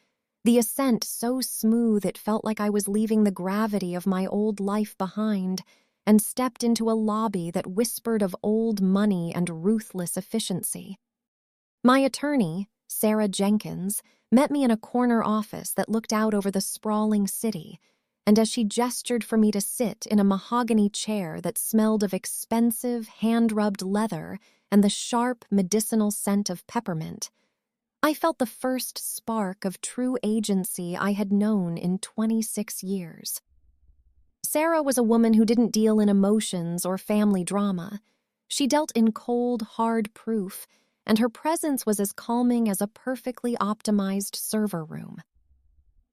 Speaker 1: the ascent so smooth it felt like I was leaving the gravity of my old life behind, and stepped into a lobby that whispered of old money and ruthless efficiency. My attorney, Sarah Jenkins, met me in a corner office that looked out over the sprawling city, and as she gestured for me to sit in a mahogany chair that smelled of expensive, hand-rubbed leather and the sharp, medicinal scent of peppermint, I felt the first spark of true agency I had known in 26 years. Sarah was a woman who didn't deal in emotions or family drama. She dealt in cold, hard proof, and her presence was as calming as a perfectly optimized server room.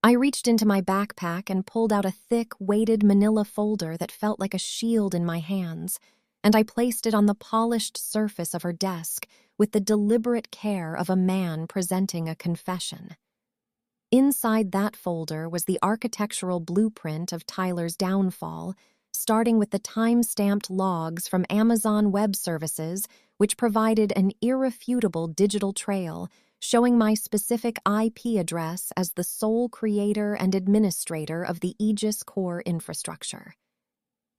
Speaker 1: I reached into my backpack and pulled out a thick, weighted manila folder that felt like a shield in my hands, and I placed it on the polished surface of her desk with the deliberate care of a man presenting a confession. Inside that folder was the architectural blueprint of Tyler's downfall, starting with the time-stamped logs from Amazon Web Services, which provided an irrefutable digital trail showing my specific IP address as the sole creator and administrator of the Aegis core infrastructure.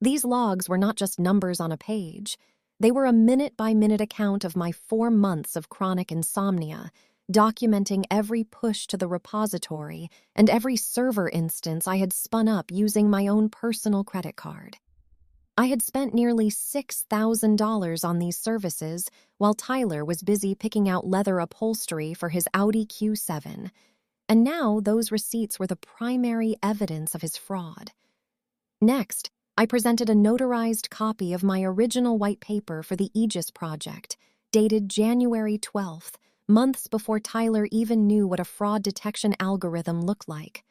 Speaker 1: These logs were not just numbers on a page. They were a minute-by-minute account of my 4 months of chronic insomnia, documenting every push to the repository and every server instance I had spun up using my own personal credit card. I had spent nearly $6,000 on these services while Tyler was busy picking out leather upholstery for his Audi Q7, and now those receipts were the primary evidence of his fraud. Next, I presented a notarized copy of my original white paper for the Aegis project, dated January 12th, months before Tyler even knew what a fraud detection algorithm looked like.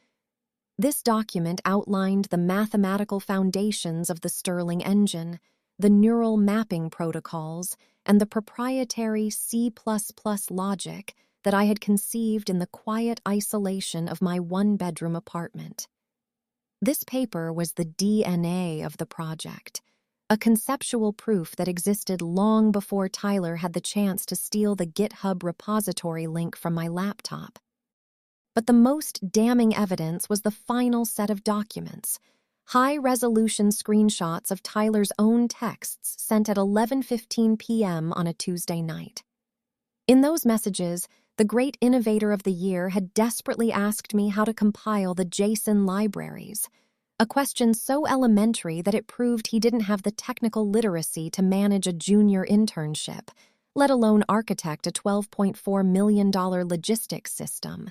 Speaker 1: This document outlined the mathematical foundations of the Sterling engine, the neural mapping protocols, and the proprietary C++ logic that I had conceived in the quiet isolation of my one-bedroom apartment. This paper was the DNA of the project, a conceptual proof that existed long before Tyler had the chance to steal the GitHub repository link from my laptop. But the most damning evidence was the final set of documents, high-resolution screenshots of Tyler's own texts sent at 11:15 p.m. on a Tuesday night. In those messages, the great innovator of the year had desperately asked me how to compile the JSON libraries, a question so elementary that it proved he didn't have the technical literacy to manage a junior internship, let alone architect a $12.4 million logistics system.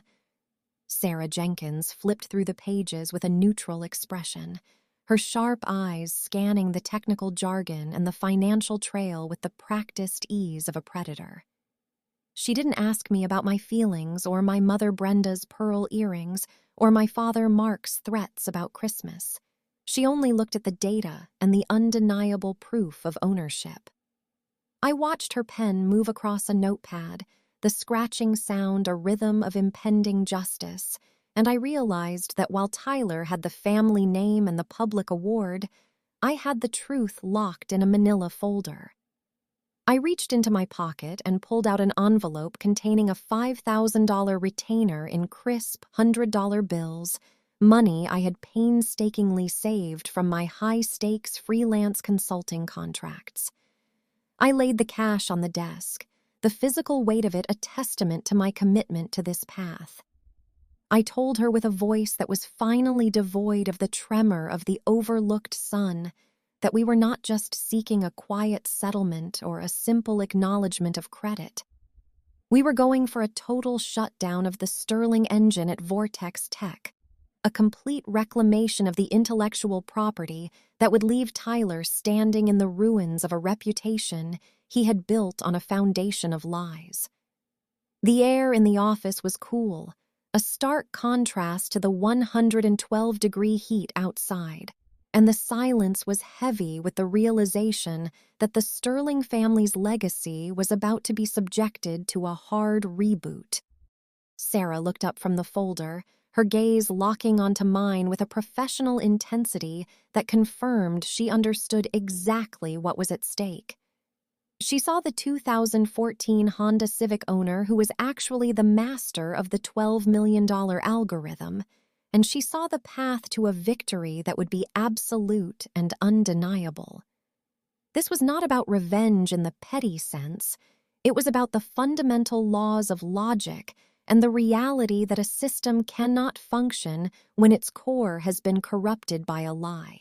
Speaker 1: Sarah Jenkins flipped through the pages with a neutral expression, her sharp eyes scanning the technical jargon and the financial trail with the practiced ease of a predator. She didn't ask me about my feelings or my mother Brenda's pearl earrings or my father Mark's threats about Christmas. She only looked at the data and the undeniable proof of ownership. I watched her pen move across a notepad, the scratching sound a rhythm of impending justice, and I realized that while Tyler had the family name and the public award, I had the truth locked in a manila folder. I reached into my pocket and pulled out an envelope containing a $5,000 retainer in crisp $100 bills, money I had painstakingly saved from my high-stakes freelance consulting contracts. I laid the cash on the desk, the physical weight of it a testament to my commitment to this path. I told her with a voice that was finally devoid of the tremor of the overlooked sun that we were not just seeking a quiet settlement or a simple acknowledgement of credit. We were going for a total shutdown of the Sterling engine at Vortex Tech, a complete reclamation of the intellectual property that would leave Tyler standing in the ruins of a reputation he had built on a foundation of lies. The air in the office was cool, a stark contrast to the 112-degree heat outside, and the silence was heavy with the realization that the Sterling family's legacy was about to be subjected to a hard reboot. Sarah looked up from the folder, her gaze locking onto mine with a professional intensity that confirmed she understood exactly what was at stake. She saw the 2014 Honda Civic owner who was actually the master of the $12 million algorithm, and she saw the path to a victory that would be absolute and undeniable. This was not about revenge in the petty sense. It was about the fundamental laws of logic and the reality that a system cannot function when its core has been corrupted by a lie.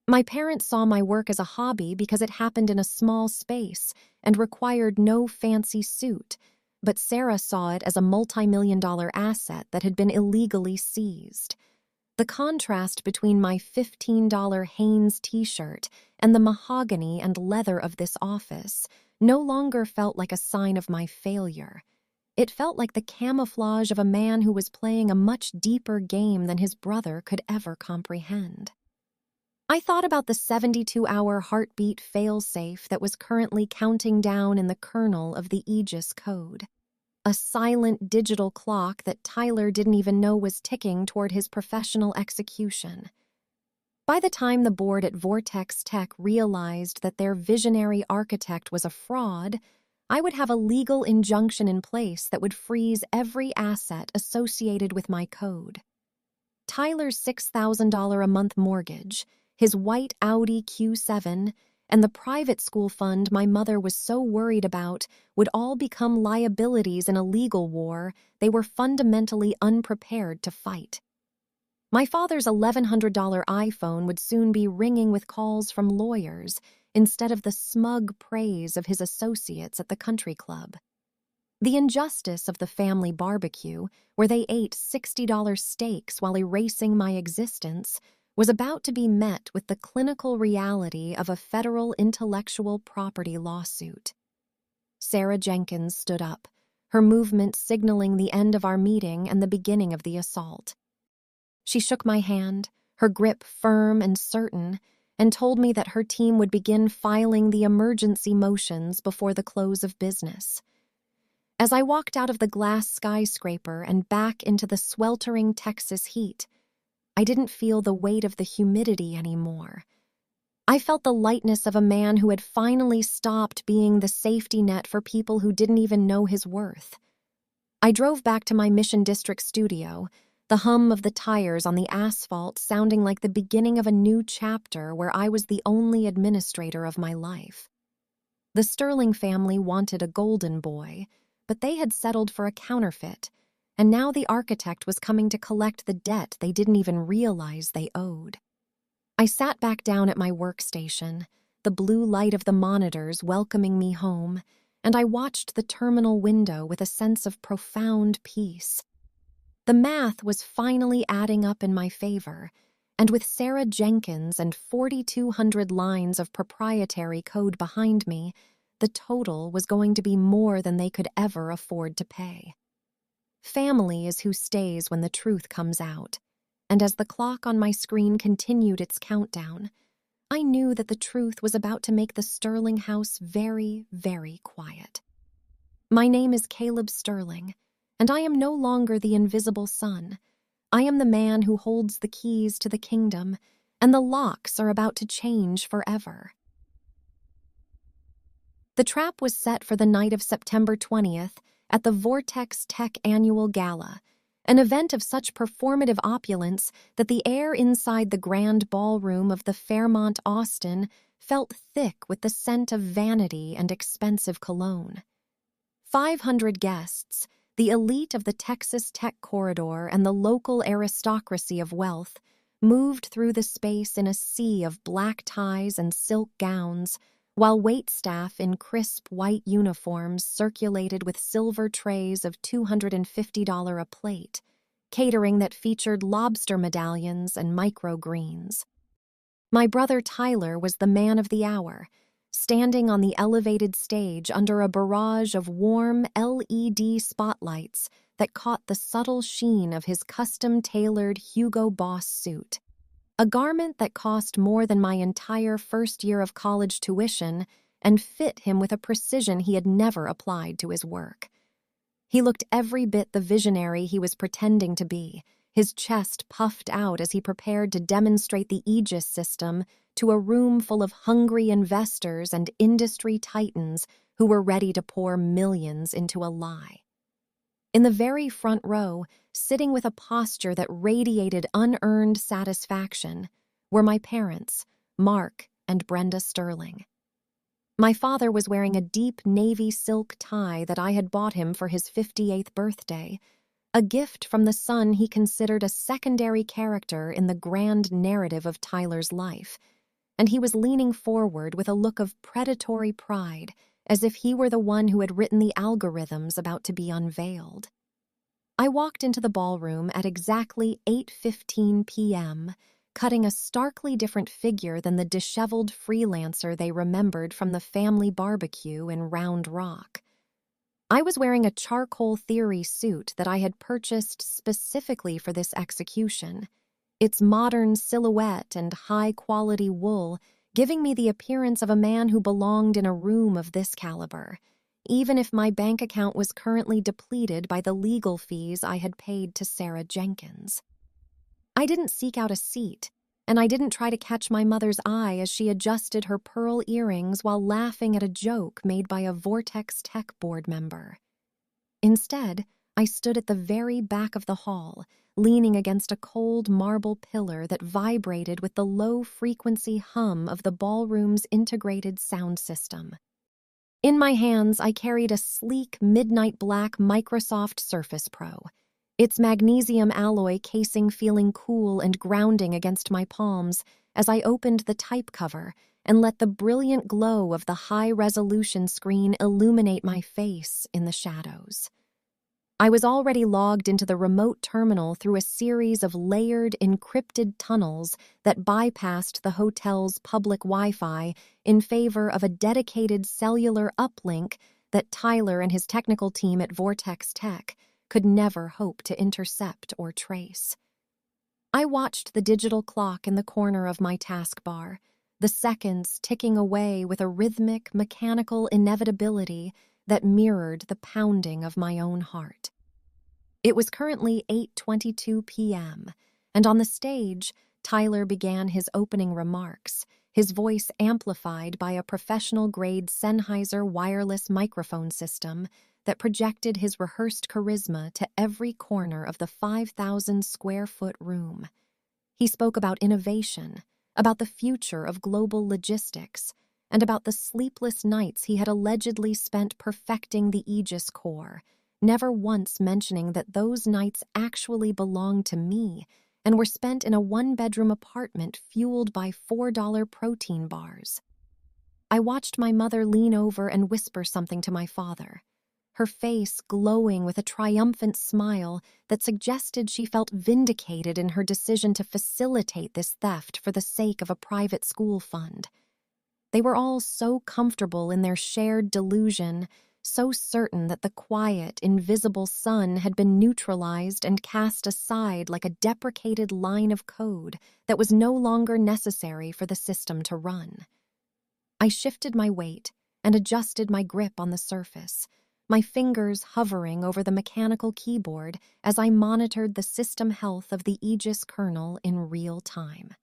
Speaker 1: My parents saw my work as a hobby because it happened in a small space and required no fancy suit, but Sarah saw it as a multi-million-dollar asset that had been illegally seized. The contrast between my $15 Hanes t-shirt and the mahogany and leather of this office no longer felt like a sign of my failure. It felt like the camouflage of a man who was playing a much deeper game than his brother could ever comprehend. I thought about the 72-hour heartbeat failsafe that was currently counting down in the kernel of the Aegis code. A silent digital clock that Tyler didn't even know was ticking toward his professional execution. By the time the board at Vortex Tech realized that their visionary architect was a fraud, I would have a legal injunction in place that would freeze every asset associated with my code. Tyler's $6,000 a month mortgage, his white Audi Q7, and the private school fund my mother was so worried about would all become liabilities in a legal war they were fundamentally unprepared to fight. My father's $1,100 iPhone would soon be ringing with calls from lawyers instead of the smug praise of his associates at the country club. The injustice of the family barbecue, where they ate $60 steaks while erasing my existence, was about to be met with the clinical reality of a federal intellectual property lawsuit. Sarah Jenkins stood up, her movement signaling the end of our meeting and the beginning of the assault. She shook my hand, her grip firm and certain, and told me that her team would begin filing the emergency motions before the close of business. As I walked out of the glass skyscraper and back into the sweltering Texas heat, I didn't feel the weight of the humidity anymore. I felt the lightness of a man who had finally stopped being the safety net for people who didn't even know his worth. I drove back to my Mission District studio, the hum of the tires on the asphalt sounding like the beginning of a new chapter where I was the only administrator of my life. The Sterling family wanted a golden boy, but they had settled for a counterfeit, and now the architect was coming to collect the debt they didn't even realize they owed. I sat back down at my workstation, the blue light of the monitors welcoming me home, and I watched the terminal window with a sense of profound peace. The math was finally adding up in my favor, and with Sarah Jenkins and 4,200 lines of proprietary code behind me, the total was going to be more than they could ever afford to pay. Family is who stays when the truth comes out, and as the clock on my screen continued its countdown, I knew that the truth was about to make the Sterling house very, very quiet. My name is Caleb Sterling, and I am no longer the invisible son. I am the man who holds the keys to the kingdom, and the locks are about to change forever. The trap was set for the night of September 20th at the Vortex Tech Annual Gala, an event of such performative opulence that the air inside the grand ballroom of the Fairmont Austin felt thick with the scent of vanity and expensive cologne. 500 guests, the elite of the Texas Tech corridor and the local aristocracy of wealth, moved through the space in a sea of black ties and silk gowns, while waitstaff in crisp white uniforms circulated with silver trays of $250 a plate, catering that featured lobster medallions and microgreens. My brother Tyler was the man of the hour, standing on the elevated stage under a barrage of warm LED spotlights that caught the subtle sheen of his custom-tailored Hugo Boss suit. A garment that cost more than my entire first year of college tuition and fit him with a precision he had never applied to his work. He looked every bit the visionary he was pretending to be, his chest puffed out as he prepared to demonstrate the Aegis system to a room full of hungry investors and industry titans who were ready to pour millions into a lie. In the very front row, sitting with a posture that radiated unearned satisfaction, were my parents, Mark and Brenda Sterling. My father was wearing a deep navy silk tie that I had bought him for his 58th birthday, a gift from the son he considered a secondary character in the grand narrative of Tyler's life, and he was leaning forward with a look of predatory pride, as if he were the one who had written the algorithms about to be unveiled. I walked into the ballroom at exactly 8:15 p.m., cutting a starkly different figure than the disheveled freelancer they remembered from the family barbecue in Round Rock. I was wearing a charcoal theory suit that I had purchased specifically for this execution, its modern silhouette and high-quality wool giving me the appearance of a man who belonged in a room of this caliber, even if my bank account was currently depleted by the legal fees I had paid to Sarah Jenkins. I didn't seek out a seat, and I didn't try to catch my mother's eye as she adjusted her pearl earrings while laughing at a joke made by a Vortex Tech board member. Instead, I stood at the very back of the hall, leaning against a cold marble pillar that vibrated with the low-frequency hum of the ballroom's integrated sound system. In my hands, I carried a sleek midnight black Microsoft Surface Pro, its magnesium alloy casing feeling cool and grounding against my palms as I opened the type cover and let the brilliant glow of the high-resolution screen illuminate my face in the shadows. I was already logged into the remote terminal through a series of layered, encrypted tunnels that bypassed the hotel's public Wi-Fi in favor of a dedicated cellular uplink that Tyler and his technical team at Vortex Tech could never hope to intercept or trace. I watched the digital clock in the corner of my taskbar, the seconds ticking away with a rhythmic, mechanical inevitability that mirrored the pounding of my own heart. It was currently 8:22 p.m., and on the stage, Tyler began his opening remarks, his voice amplified by a professional-grade Sennheiser wireless microphone system that projected his rehearsed charisma to every corner of the 5,000-square-foot room. He spoke about innovation, about the future of global logistics, and about the sleepless nights he had allegedly spent perfecting the Aegis core, never once mentioning that those nights actually belonged to me and were spent in a one-bedroom apartment fueled by $4 protein bars. I watched my mother lean over and whisper something to my father, her face glowing with a triumphant smile that suggested she felt vindicated in her decision to facilitate this theft for the sake of a private school fund. They were all so comfortable in their shared delusion, so certain that the quiet, invisible sun had been neutralized and cast aside like a deprecated line of code that was no longer necessary for the system to run. I shifted my weight and adjusted my grip on the surface, my fingers hovering over the mechanical keyboard as I monitored the system health of the Aegis kernel in real time.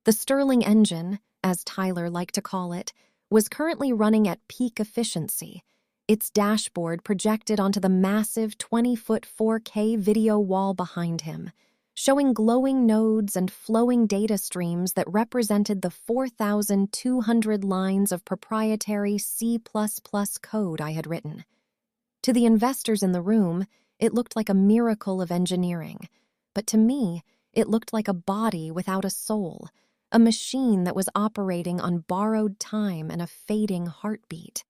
Speaker 1: The Sterling engine, as Tyler liked to call it, was currently running at peak efficiency, its dashboard projected onto the massive 20-foot 4K video wall behind him, showing glowing nodes and flowing data streams that represented the 4,200 lines of proprietary C++ code I had written. To the investors in the room, it looked like a miracle of engineering. But to me, it looked like a body without a soul, a machine that was operating on borrowed time and a fading heartbeat.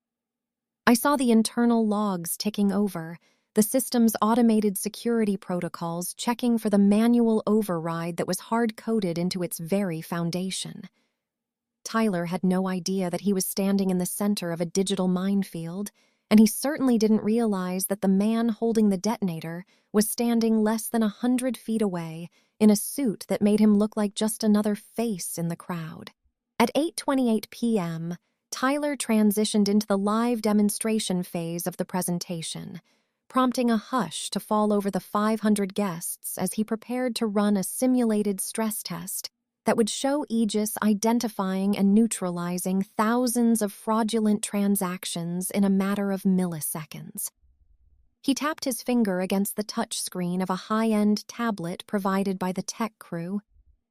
Speaker 1: I saw the internal logs ticking over, the system's automated security protocols checking for the manual override that was hard-coded into its very foundation. Tyler had no idea that he was standing in the center of a digital minefield, and he certainly didn't realize that the man holding the detonator was standing less than 100 feet away in a suit that made him look like just another face in the crowd. At 8:28 p.m., Tyler transitioned into the live demonstration phase of the presentation, prompting a hush to fall over the 500 guests as he prepared to run a simulated stress test that would show Aegis identifying and neutralizing thousands of fraudulent transactions in a matter of milliseconds. He tapped his finger against the touchscreen of a high-end tablet provided by the tech crew,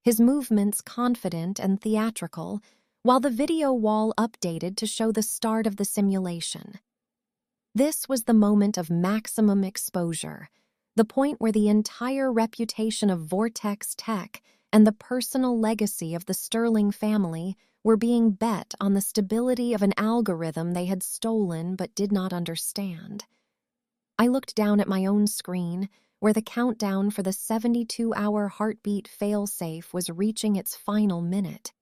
Speaker 1: his movements confident and theatrical, while the video wall updated to show the start of the simulation. This was the moment of maximum exposure, the point where the entire reputation of Vortex Tech and the personal legacy of the Sterling family were being bet on the stability of an algorithm they had stolen but did not understand. I looked down at my own screen, where the countdown for the 72-hour heartbeat failsafe was reaching its final minute.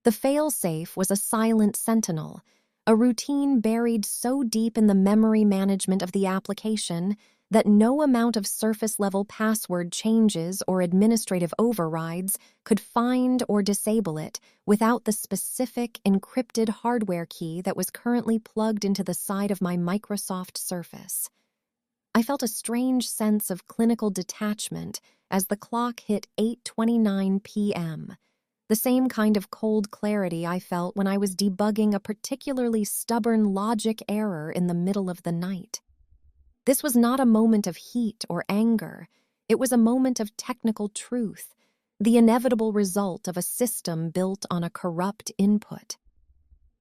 Speaker 1: The failsafe was a silent sentinel, a routine buried so deep in the memory management of the application that no amount of surface-level password changes or administrative overrides could find or disable it without the specific encrypted hardware key that was currently plugged into the side of my Microsoft Surface. I felt a strange sense of clinical detachment as the clock hit 8:29 p.m., the same kind of cold clarity I felt when I was debugging a particularly stubborn logic error in the middle of the night. This was not a moment of heat or anger. It was a moment of technical truth, the inevitable result of a system built on a corrupt input.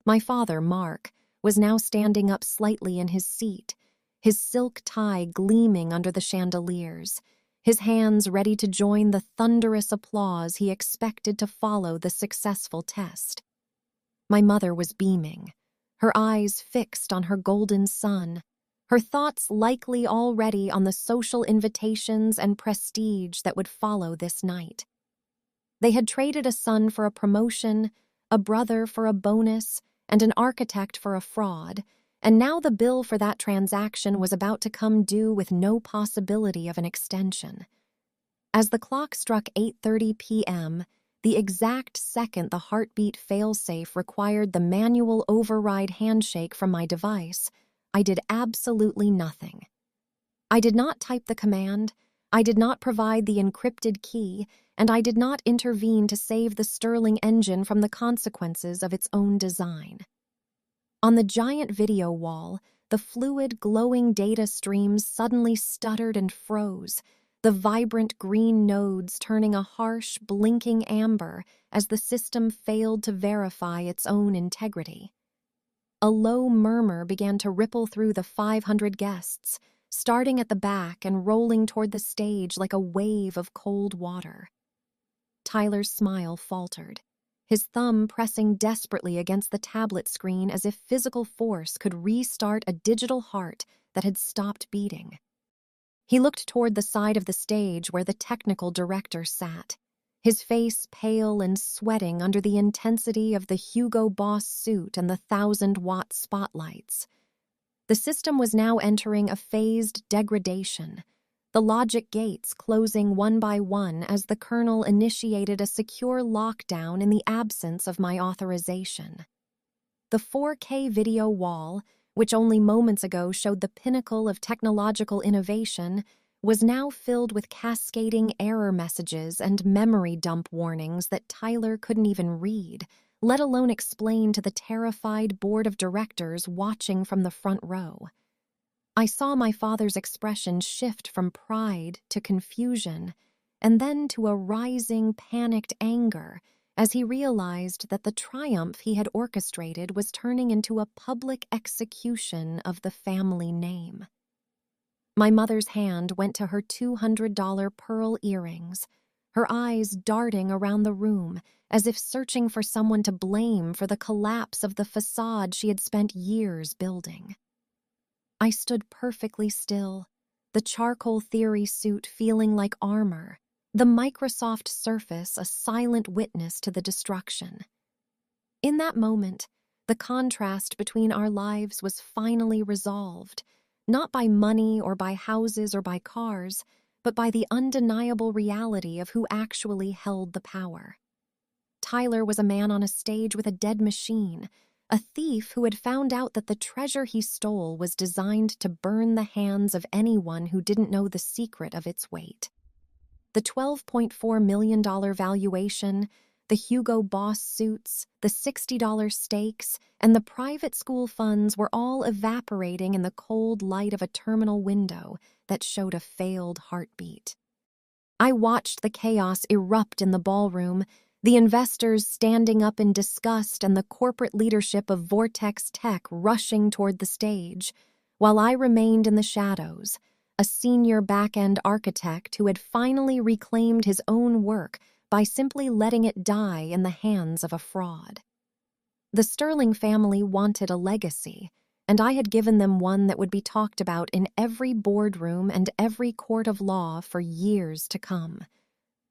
Speaker 1: My father, Mark, was now standing up slightly in his seat, his silk tie gleaming under the chandeliers, his hands ready to join the thunderous applause he expected to follow the successful test. My mother was beaming, her eyes fixed on her golden son, her thoughts likely already on the social invitations and prestige that would follow this night. They had traded a son for a promotion, a brother for a bonus, and an architect for a fraud, and now the bill for that transaction was about to come due with no possibility of an extension. As the clock struck 8:30 p.m., the exact second the heartbeat failsafe required the manual override handshake from my device, I did absolutely nothing. I did not type the command, I did not provide the encrypted key, and I did not intervene to save the Sterling engine from the consequences of its own design. On the giant video wall, the fluid, glowing data streams suddenly stuttered and froze, the vibrant green nodes turning a harsh, blinking amber as the system failed to verify its own integrity. A low murmur began to ripple through the 500 guests, starting at the back and rolling toward the stage like a wave of cold water. Tyler's smile faltered, his thumb pressing desperately against the tablet screen as if physical force could restart a digital heart that had stopped beating. He looked toward the side of the stage where the technical director sat, his face pale and sweating under the intensity of the Hugo Boss suit and the 1,000-watt spotlights. The system was now entering a phased degradation, the logic gates closing one by one as the kernel initiated a secure lockdown in the absence of my authorization. The 4K video wall, which only moments ago showed the pinnacle of technological innovation, was now filled with cascading error messages and memory dump warnings that Tyler couldn't even read, let alone explain to the terrified board of directors watching from the front row. I saw my father's expression shift from pride to confusion, and then to a rising, panicked anger as he realized that the triumph he had orchestrated was turning into a public execution of the family name. My mother's hand went to her $200 pearl earrings, her eyes darting around the room as if searching for someone to blame for the collapse of the facade she had spent years building. I stood perfectly still, the charcoal theory suit feeling like armor, the Microsoft Surface a silent witness to the destruction. In that moment, the contrast between our lives was finally resolved, not by money or by houses or by cars, but by the undeniable reality of who actually held the power. Tyler was a man on a stage with a dead machine, a thief who had found out that the treasure he stole was designed to burn the hands of anyone who didn't know the secret of its weight. The $12.4 million valuation, the Hugo Boss suits, the $60 stakes, and the private school funds were all evaporating in the cold light of a terminal window that showed a failed heartbeat. I watched the chaos erupt in the ballroom, the investors standing up in disgust and the corporate leadership of Vortex Tech rushing toward the stage, while I remained in the shadows, a senior back-end architect who had finally reclaimed his own work by simply letting it die in the hands of a fraud. The Sterling family wanted a legacy, and I had given them one that would be talked about in every boardroom and every court of law for years to come.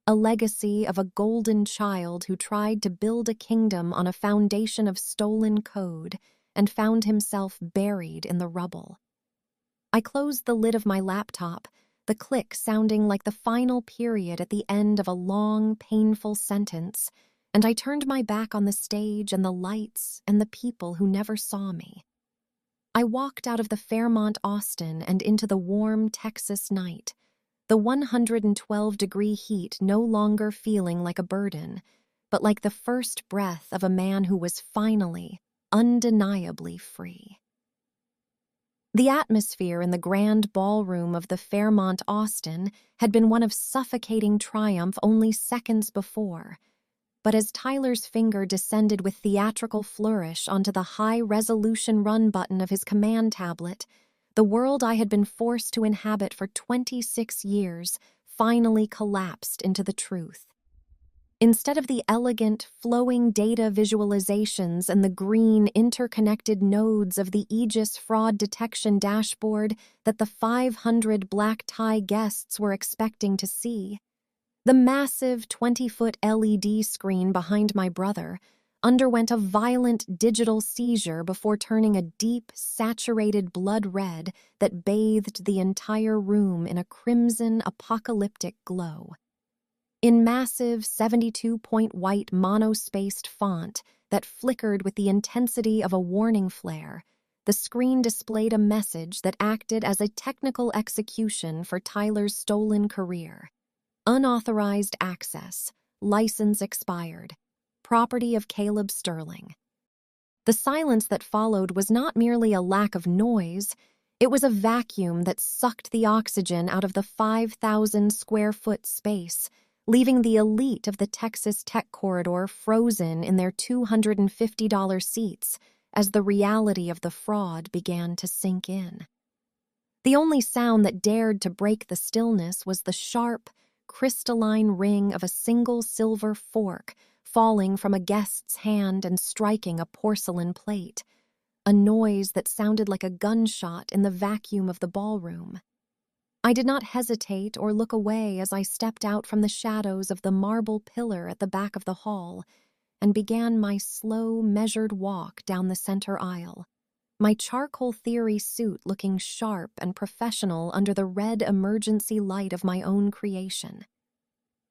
Speaker 1: A legacy of a golden child who tried to build a kingdom on a foundation of stolen code and found himself buried in the rubble. I closed the lid of my laptop, the click sounding like the final period at the end of a long, painful sentence, and I turned my back on the stage and the lights and the people who never saw me. I walked out of the Fairmont Austin and into the warm Texas night, the 112-degree heat no longer feeling like a burden, but like the first breath of a man who was finally, undeniably free. The atmosphere in the grand ballroom of the Fairmont Austin had been one of suffocating triumph only seconds before, but as Tyler's finger descended with theatrical flourish onto the high-resolution run button of his command tablet, the world I had been forced to inhabit for 26 years finally collapsed into the truth. Instead of the elegant, flowing data visualizations and the green, interconnected nodes of the Aegis fraud detection dashboard that the 500 black-tie guests were expecting to see, the massive 20-foot LED screen behind my brother underwent a violent digital seizure before turning a deep, saturated blood red that bathed the entire room in a crimson, apocalyptic glow. In massive 72-point white monospaced font that flickered with the intensity of a warning flare, the screen displayed a message that acted as a technical execution for Tyler's stolen career. Unauthorized access, license expired, property of Caleb Sterling. The silence that followed was not merely a lack of noise, it was a vacuum that sucked the oxygen out of the 5,000-square-foot space, leaving the elite of the Texas Tech corridor frozen in their $250 seats as the reality of the fraud began to sink in. The only sound that dared to break the stillness was the sharp, crystalline ring of a single silver fork falling from a guest's hand and striking a porcelain plate, a noise that sounded like a gunshot in the vacuum of the ballroom. I did not hesitate or look away as I stepped out from the shadows of the marble pillar at the back of the hall and began my slow, measured walk down the center aisle, my charcoal theory suit looking sharp and professional under the red emergency light of my own creation.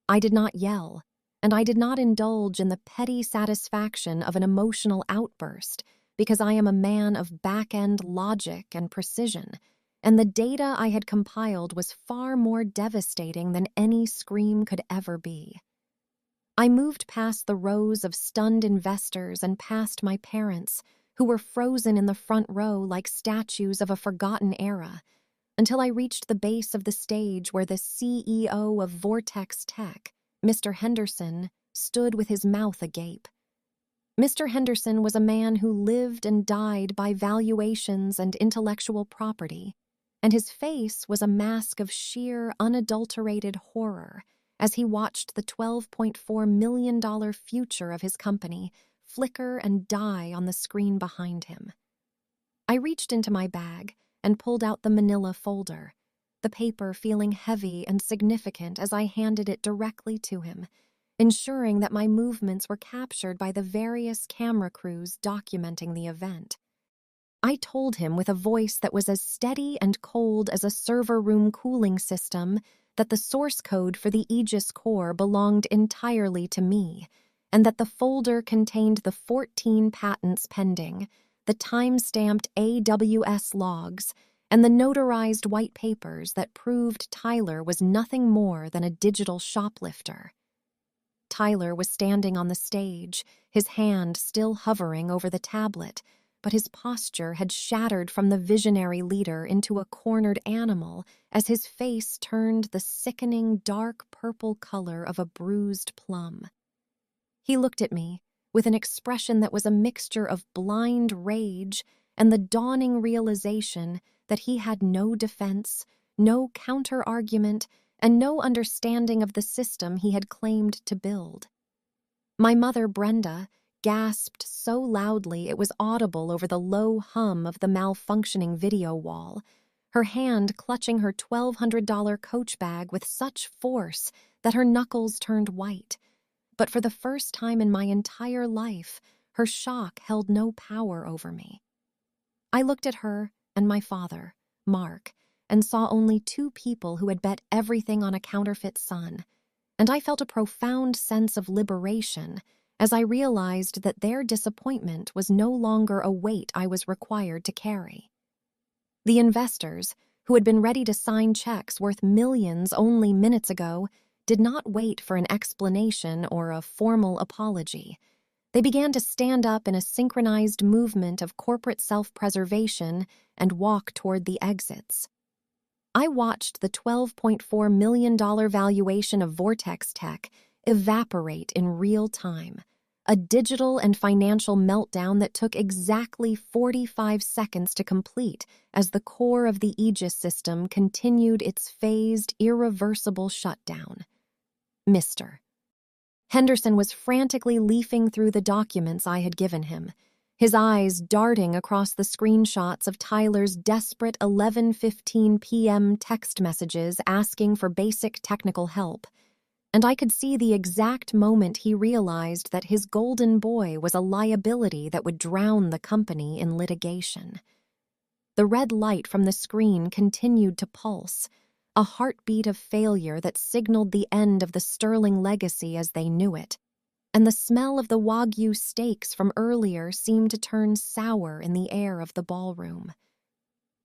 Speaker 1: I did not yell, and I did not indulge in the petty satisfaction of an emotional outburst because I am a man of back-end logic and precision, and the data I had compiled was far more devastating than any scream could ever be. I moved past the rows of stunned investors and past my parents, who were frozen in the front row like statues of a forgotten era, until I reached the base of the stage where the CEO of Vortex Tech, Mr. Henderson, stood with his mouth agape. Mr. Henderson was a man who lived and died by valuations and intellectual property, and his face was a mask of sheer, unadulterated horror as he watched the $12.4 million future of his company flicker and die on the screen behind him. I reached into my bag and pulled out the manila folder, the paper feeling heavy and significant as I handed it directly to him, ensuring that my movements were captured by the various camera crews documenting the event. I told him with a voice that was as steady and cold as a server room cooling system that the source code for the Aegis core belonged entirely to me, and that the folder contained the 14 patents pending, the time-stamped AWS logs, and the notarized white papers that proved Tyler was nothing more than a digital shoplifter. Tyler was standing on the stage, his hand still hovering over the tablet, but his posture had shattered from the visionary leader into a cornered animal as his face turned the sickening dark purple color of a bruised plum. He looked at me with an expression that was a mixture of blind rage and the dawning realization that he had no defense, no counter-argument, and no understanding of the system he had claimed to build. My mother, Brenda, gasped so loudly it was audible over the low hum of the malfunctioning video wall, her hand clutching her $1,200 Coach bag with such force that her knuckles turned white. But for the first time in my entire life, her shock held no power over me. I looked at her and my father, Mark, and saw only two people who had bet everything on a counterfeit sun, and I felt a profound sense of liberation as I realized that their disappointment was no longer a weight I was required to carry. The investors, who had been ready to sign checks worth millions only minutes ago, did not wait for an explanation or a formal apology. They began to stand up in a synchronized movement of corporate self-preservation and walk toward the exits. I watched the $12.4 million valuation of Vortex Tech evaporate in real time, a digital and financial meltdown that took exactly 45 seconds to complete as the core of the Aegis system continued its phased, irreversible shutdown. Mr. Henderson was frantically leafing through the documents I had given him, his eyes darting across the screenshots of Tyler's desperate 11:15 p.m. text messages asking for basic technical help, and I could see the exact moment he realized that his golden boy was a liability that would drown the company in litigation. The red light from the screen continued to pulse, a heartbeat of failure that signaled the end of the Sterling legacy as they knew it, and the smell of the Wagyu steaks from earlier seemed to turn sour in the air of the ballroom.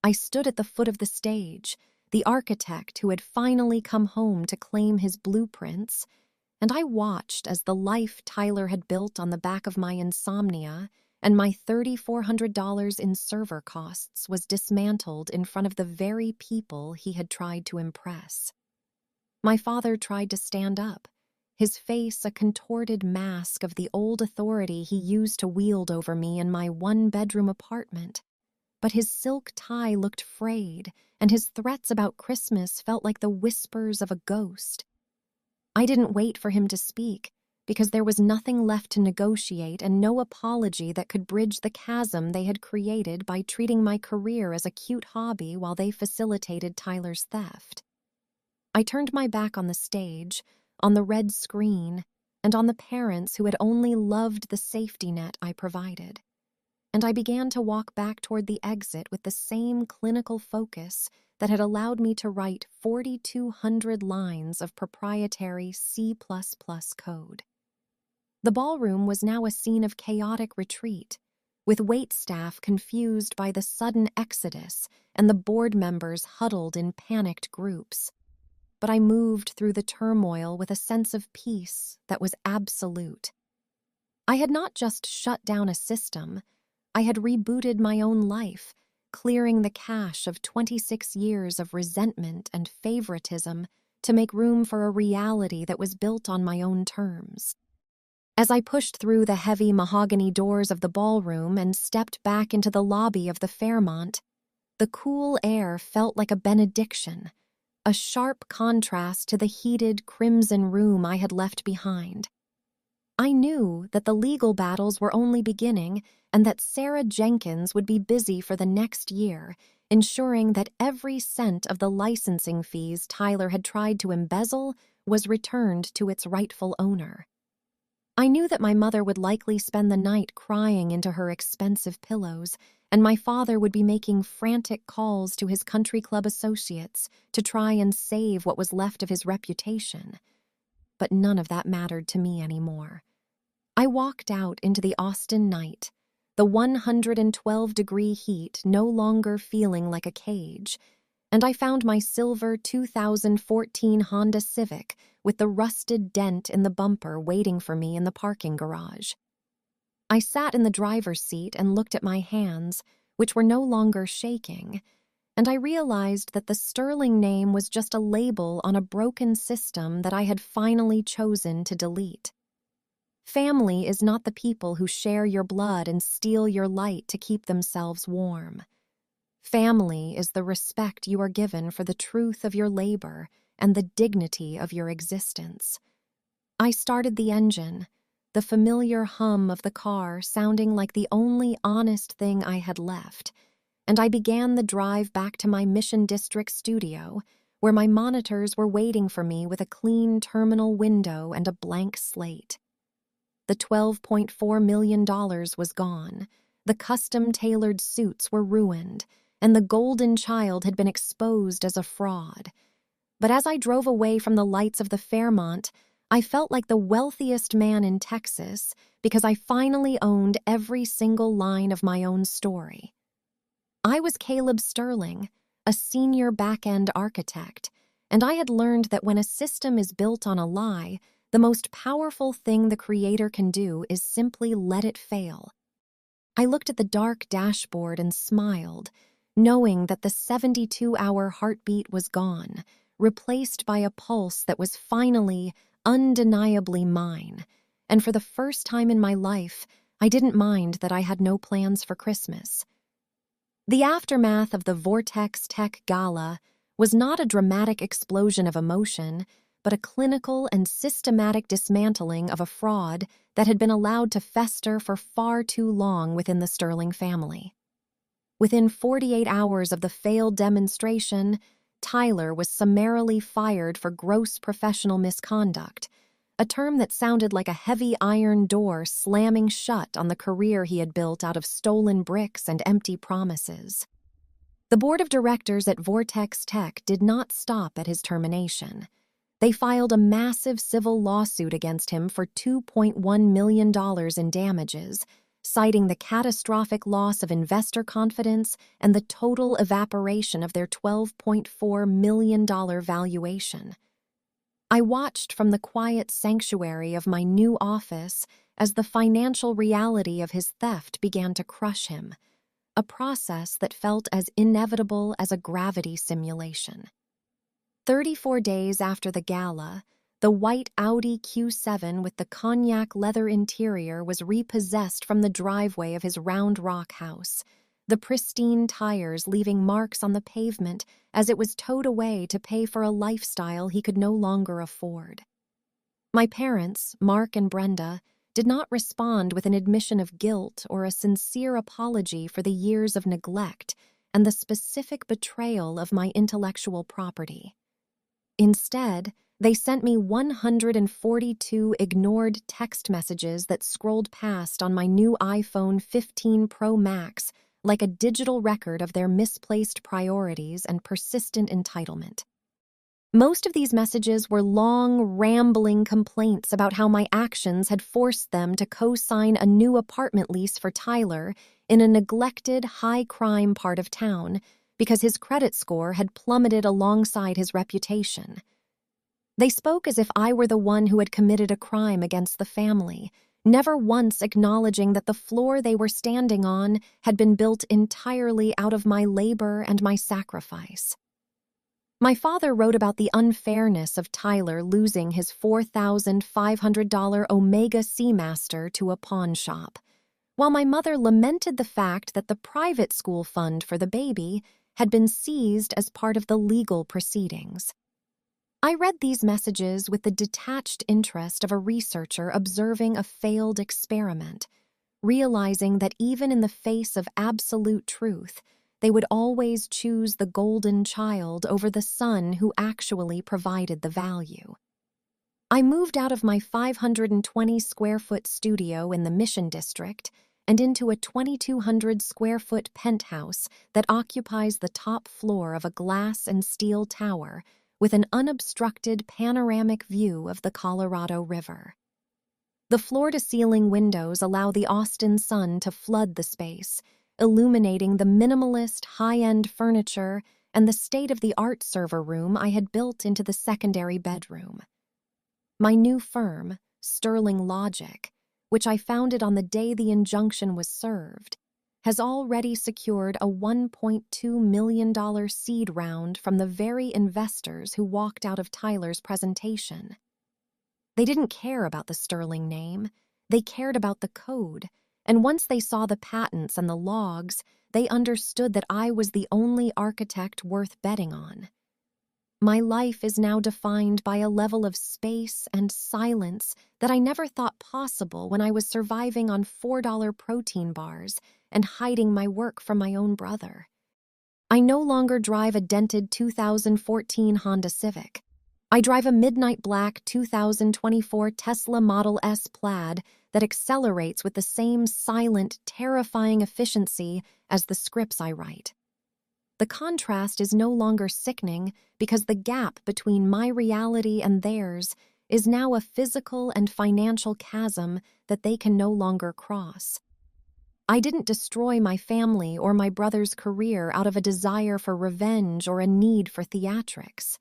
Speaker 1: I stood at the foot of the stage, the architect who had finally come home to claim his blueprints, and I watched as the life Tyler had built on the back of my insomnia and my $3,400 in server costs was dismantled in front of the very people he had tried to impress. My father tried to stand up, his face a contorted mask of the old authority he used to wield over me in my one-bedroom apartment. But his silk tie looked frayed, and his threats about Christmas felt like the whispers of a ghost. I didn't wait for him to speak, because there was nothing left to negotiate and no apology that could bridge the chasm they had created by treating my career as a cute hobby while they facilitated Tyler's theft. I turned my back on the stage, on the red screen, and on the parents who had only loved the safety net I provided. And I began to walk back toward the exit with the same clinical focus that had allowed me to write 4,200 lines of proprietary C++ code. The ballroom was now a scene of chaotic retreat, with waitstaff confused by the sudden exodus and the board members huddled in panicked groups. But I moved through the turmoil with a sense of peace that was absolute. I had not just shut down a system, I had rebooted my own life, clearing the cache of 26 years of resentment and favoritism to make room for a reality that was built on my own terms. As I pushed through the heavy mahogany doors of the ballroom and stepped back into the lobby of the Fairmont, the cool air felt like a benediction, a sharp contrast to the heated crimson room I had left behind. I knew that the legal battles were only beginning and that Sarah Jenkins would be busy for the next year, ensuring that every cent of the licensing fees Tyler had tried to embezzle was returned to its rightful owner. I knew that my mother would likely spend the night crying into her expensive pillows, and my father would be making frantic calls to his country club associates to try and save what was left of his reputation. But none of that mattered to me anymore. I walked out into the Austin night, the 112-degree heat no longer feeling like a cage, and I found my silver 2014 Honda Civic with the rusted dent in the bumper waiting for me in the parking garage. I sat in the driver's seat and looked at my hands, which were no longer shaking, and I realized that the Sterling name was just a label on a broken system that I had finally chosen to delete. Family is not the people who share your blood and steal your light to keep themselves warm. Family is the respect you are given for the truth of your labor and the dignity of your existence. I started the engine, the familiar hum of the car sounding like the only honest thing I had left, and I began the drive back to my Mission District studio, where my monitors were waiting for me with a clean terminal window and a blank slate. The $12.4 million was gone, the custom-tailored suits were ruined, and the golden child had been exposed as a fraud. But as I drove away from the lights of the Fairmont, I felt like the wealthiest man in Texas because I finally owned every single line of my own story. I was Caleb Sterling, a senior back-end architect, and I had learned that when a system is built on a lie, the most powerful thing the creator can do is simply let it fail. I looked at the dark dashboard and smiled, knowing that the 72-hour heartbeat was gone, replaced by a pulse that was finally, undeniably mine. And for the first time in my life, I didn't mind that I had no plans for Christmas. The aftermath of the Vortex Tech Gala was not a dramatic explosion of emotion, but a clinical and systematic dismantling of a fraud that had been allowed to fester for far too long within the Sterling family. Within 48 hours of the failed demonstration, Tyler was summarily fired for gross professional misconduct, a term that sounded like a heavy iron door slamming shut on the career he had built out of stolen bricks and empty promises. The board of directors at Vortex Tech did not stop at his termination. They filed a massive civil lawsuit against him for $2.1 million in damages, citing the catastrophic loss of investor confidence and the total evaporation of their $12.4 million valuation. I watched from the quiet sanctuary of my new office as the financial reality of his theft began to crush him, a process that felt as inevitable as a gravity simulation. 34 days after the gala, the white Audi Q7 with the cognac leather interior was repossessed from the driveway of his Round Rock house, the pristine tires leaving marks on the pavement as it was towed away to pay for a lifestyle he could no longer afford. My parents, Mark and Brenda, did not respond with an admission of guilt or a sincere apology for the years of neglect and the specific betrayal of my intellectual property. Instead, they sent me 142 ignored text messages that scrolled past on my new iPhone 15 Pro Max like a digital record of their misplaced priorities and persistent entitlement. Most of these messages were long, rambling complaints about how my actions had forced them to co-sign a new apartment lease for Tyler in a neglected, high-crime part of town because his credit score had plummeted alongside his reputation. They spoke as if I were the one who had committed a crime against the family, never once acknowledging that the floor they were standing on had been built entirely out of my labor and my sacrifice. My father wrote about the unfairness of Tyler losing his $4,500 Omega Seamaster to a pawn shop, while my mother lamented the fact that the private school fund for the baby had been seized as part of the legal proceedings. I read these messages with the detached interest of a researcher observing a failed experiment, realizing that even in the face of absolute truth, they would always choose the golden child over the son who actually provided the value. I moved out of my 520-square-foot studio in the Mission District and into a 2,200-square-foot penthouse that occupies the top floor of a glass and steel tower with an unobstructed panoramic view of the Colorado River. The floor-to-ceiling windows allow the Austin sun to flood the space, illuminating the minimalist, high-end furniture and the state-of-the-art server room I had built into the secondary bedroom. My new firm, Sterling Logic, which I founded on the day the injunction was served, has already secured a $1.2 million seed round from the very investors who walked out of Tyler's presentation. They didn't care about the Sterling name, they cared about the code, and once they saw the patents and the logs, they understood that I was the only architect worth betting on. My life is now defined by a level of space and silence that I never thought possible when I was surviving on $4 protein bars and hiding my work from my own brother. I no longer drive a dented 2014 Honda Civic. I drive a midnight black 2024 Tesla Model S Plaid that accelerates with the same silent, terrifying efficiency as the scripts I write. The contrast is no longer sickening because the gap between my reality and theirs is now a physical and financial chasm that they can no longer cross. I didn't destroy my family or my brother's career out of a desire for revenge or a need for theatrics.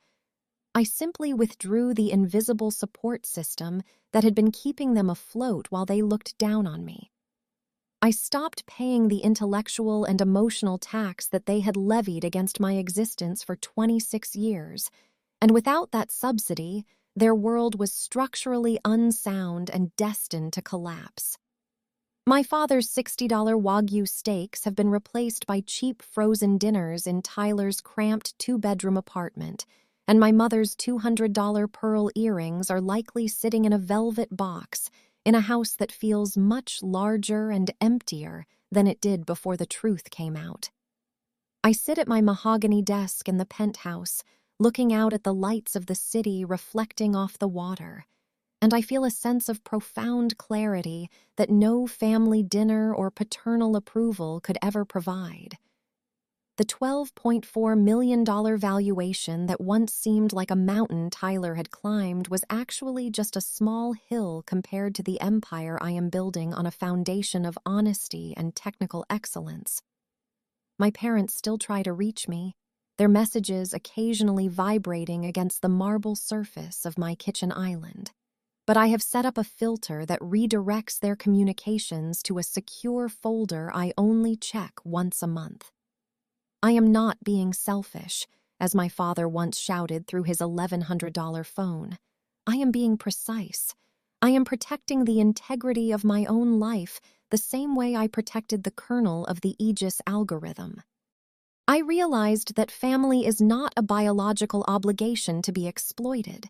Speaker 1: I simply withdrew the invisible support system that had been keeping them afloat while they looked down on me. I stopped paying the intellectual and emotional tax that they had levied against my existence for 26 years, and without that subsidy, their world was structurally unsound and destined to collapse. My father's $60 Wagyu steaks have been replaced by cheap frozen dinners in Tyler's cramped two-bedroom apartment, and my mother's $200 pearl earrings are likely sitting in a velvet box in a house that feels much larger and emptier than it did before the truth came out. I sit at my mahogany desk in the penthouse, looking out at the lights of the city reflecting off the water, and I feel a sense of profound clarity that no family dinner or paternal approval could ever provide. The $12.4 million valuation that once seemed like a mountain Tyler had climbed was actually just a small hill compared to the empire I am building on a foundation of honesty and technical excellence. My parents still try to reach me, their messages occasionally vibrating against the marble surface of my kitchen island. But I have set up a filter that redirects their communications to a secure folder I only check once a month. I am not being selfish, as my father once shouted through his $1,100 phone. I am being precise. I am protecting the integrity of my own life the same way I protected the kernel of the Aegis algorithm. I realized that family is not a biological obligation to be exploited.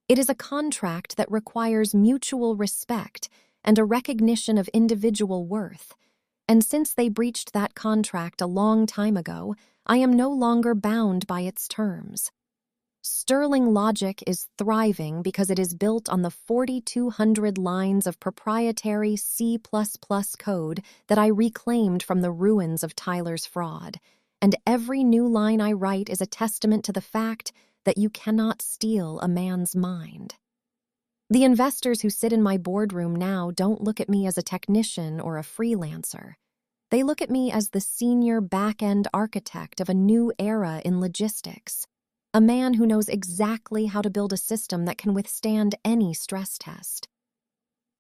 Speaker 1: It is a contract that requires mutual respect and a recognition of individual worth. And since they breached that contract a long time ago, I am no longer bound by its terms. Sterling Logic is thriving because it is built on the 4,200 lines of proprietary C++ code that I reclaimed from the ruins of Tyler's fraud, and every new line I write is a testament to the fact that you cannot steal a man's mind. The investors who sit in my boardroom now don't look at me as a technician or a freelancer. They look at me as the senior back-end architect of a new era in logistics, a man who knows exactly how to build a system that can withstand any stress test.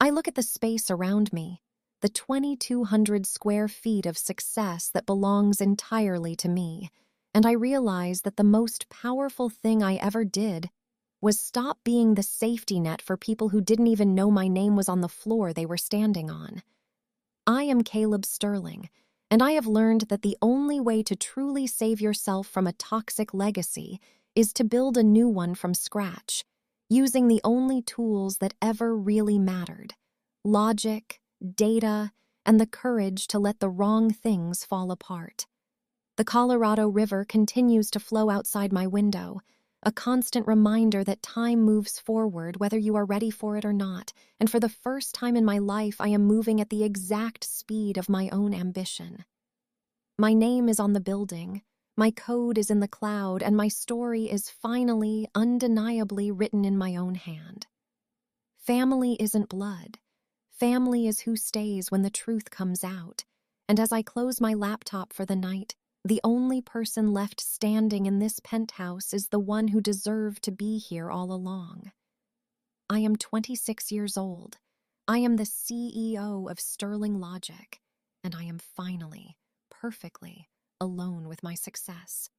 Speaker 1: I look at the space around me, the 2,200 square feet of success that belongs entirely to me, and I realized that the most powerful thing I ever did was stop being the safety net for people who didn't even know my name was on the floor they were standing on. I am Caleb Sterling, and I have learned that the only way to truly save yourself from a toxic legacy is to build a new one from scratch, using the only tools that ever really mattered: logic, data, and the courage to let the wrong things fall apart. The Colorado River continues to flow outside my window, a constant reminder that time moves forward whether you are ready for it or not, and for the first time in my life I am moving at the exact speed of my own ambition. My name is on the building, my code is in the cloud, and my story is finally, undeniably written in my own hand. Family isn't blood. Family is who stays when the truth comes out, and as I close my laptop for the night, the only person left standing in this penthouse is the one who deserved to be here all along. I am 26 years old. I am the CEO of Sterling Logic, and I am finally, perfectly, alone with my success.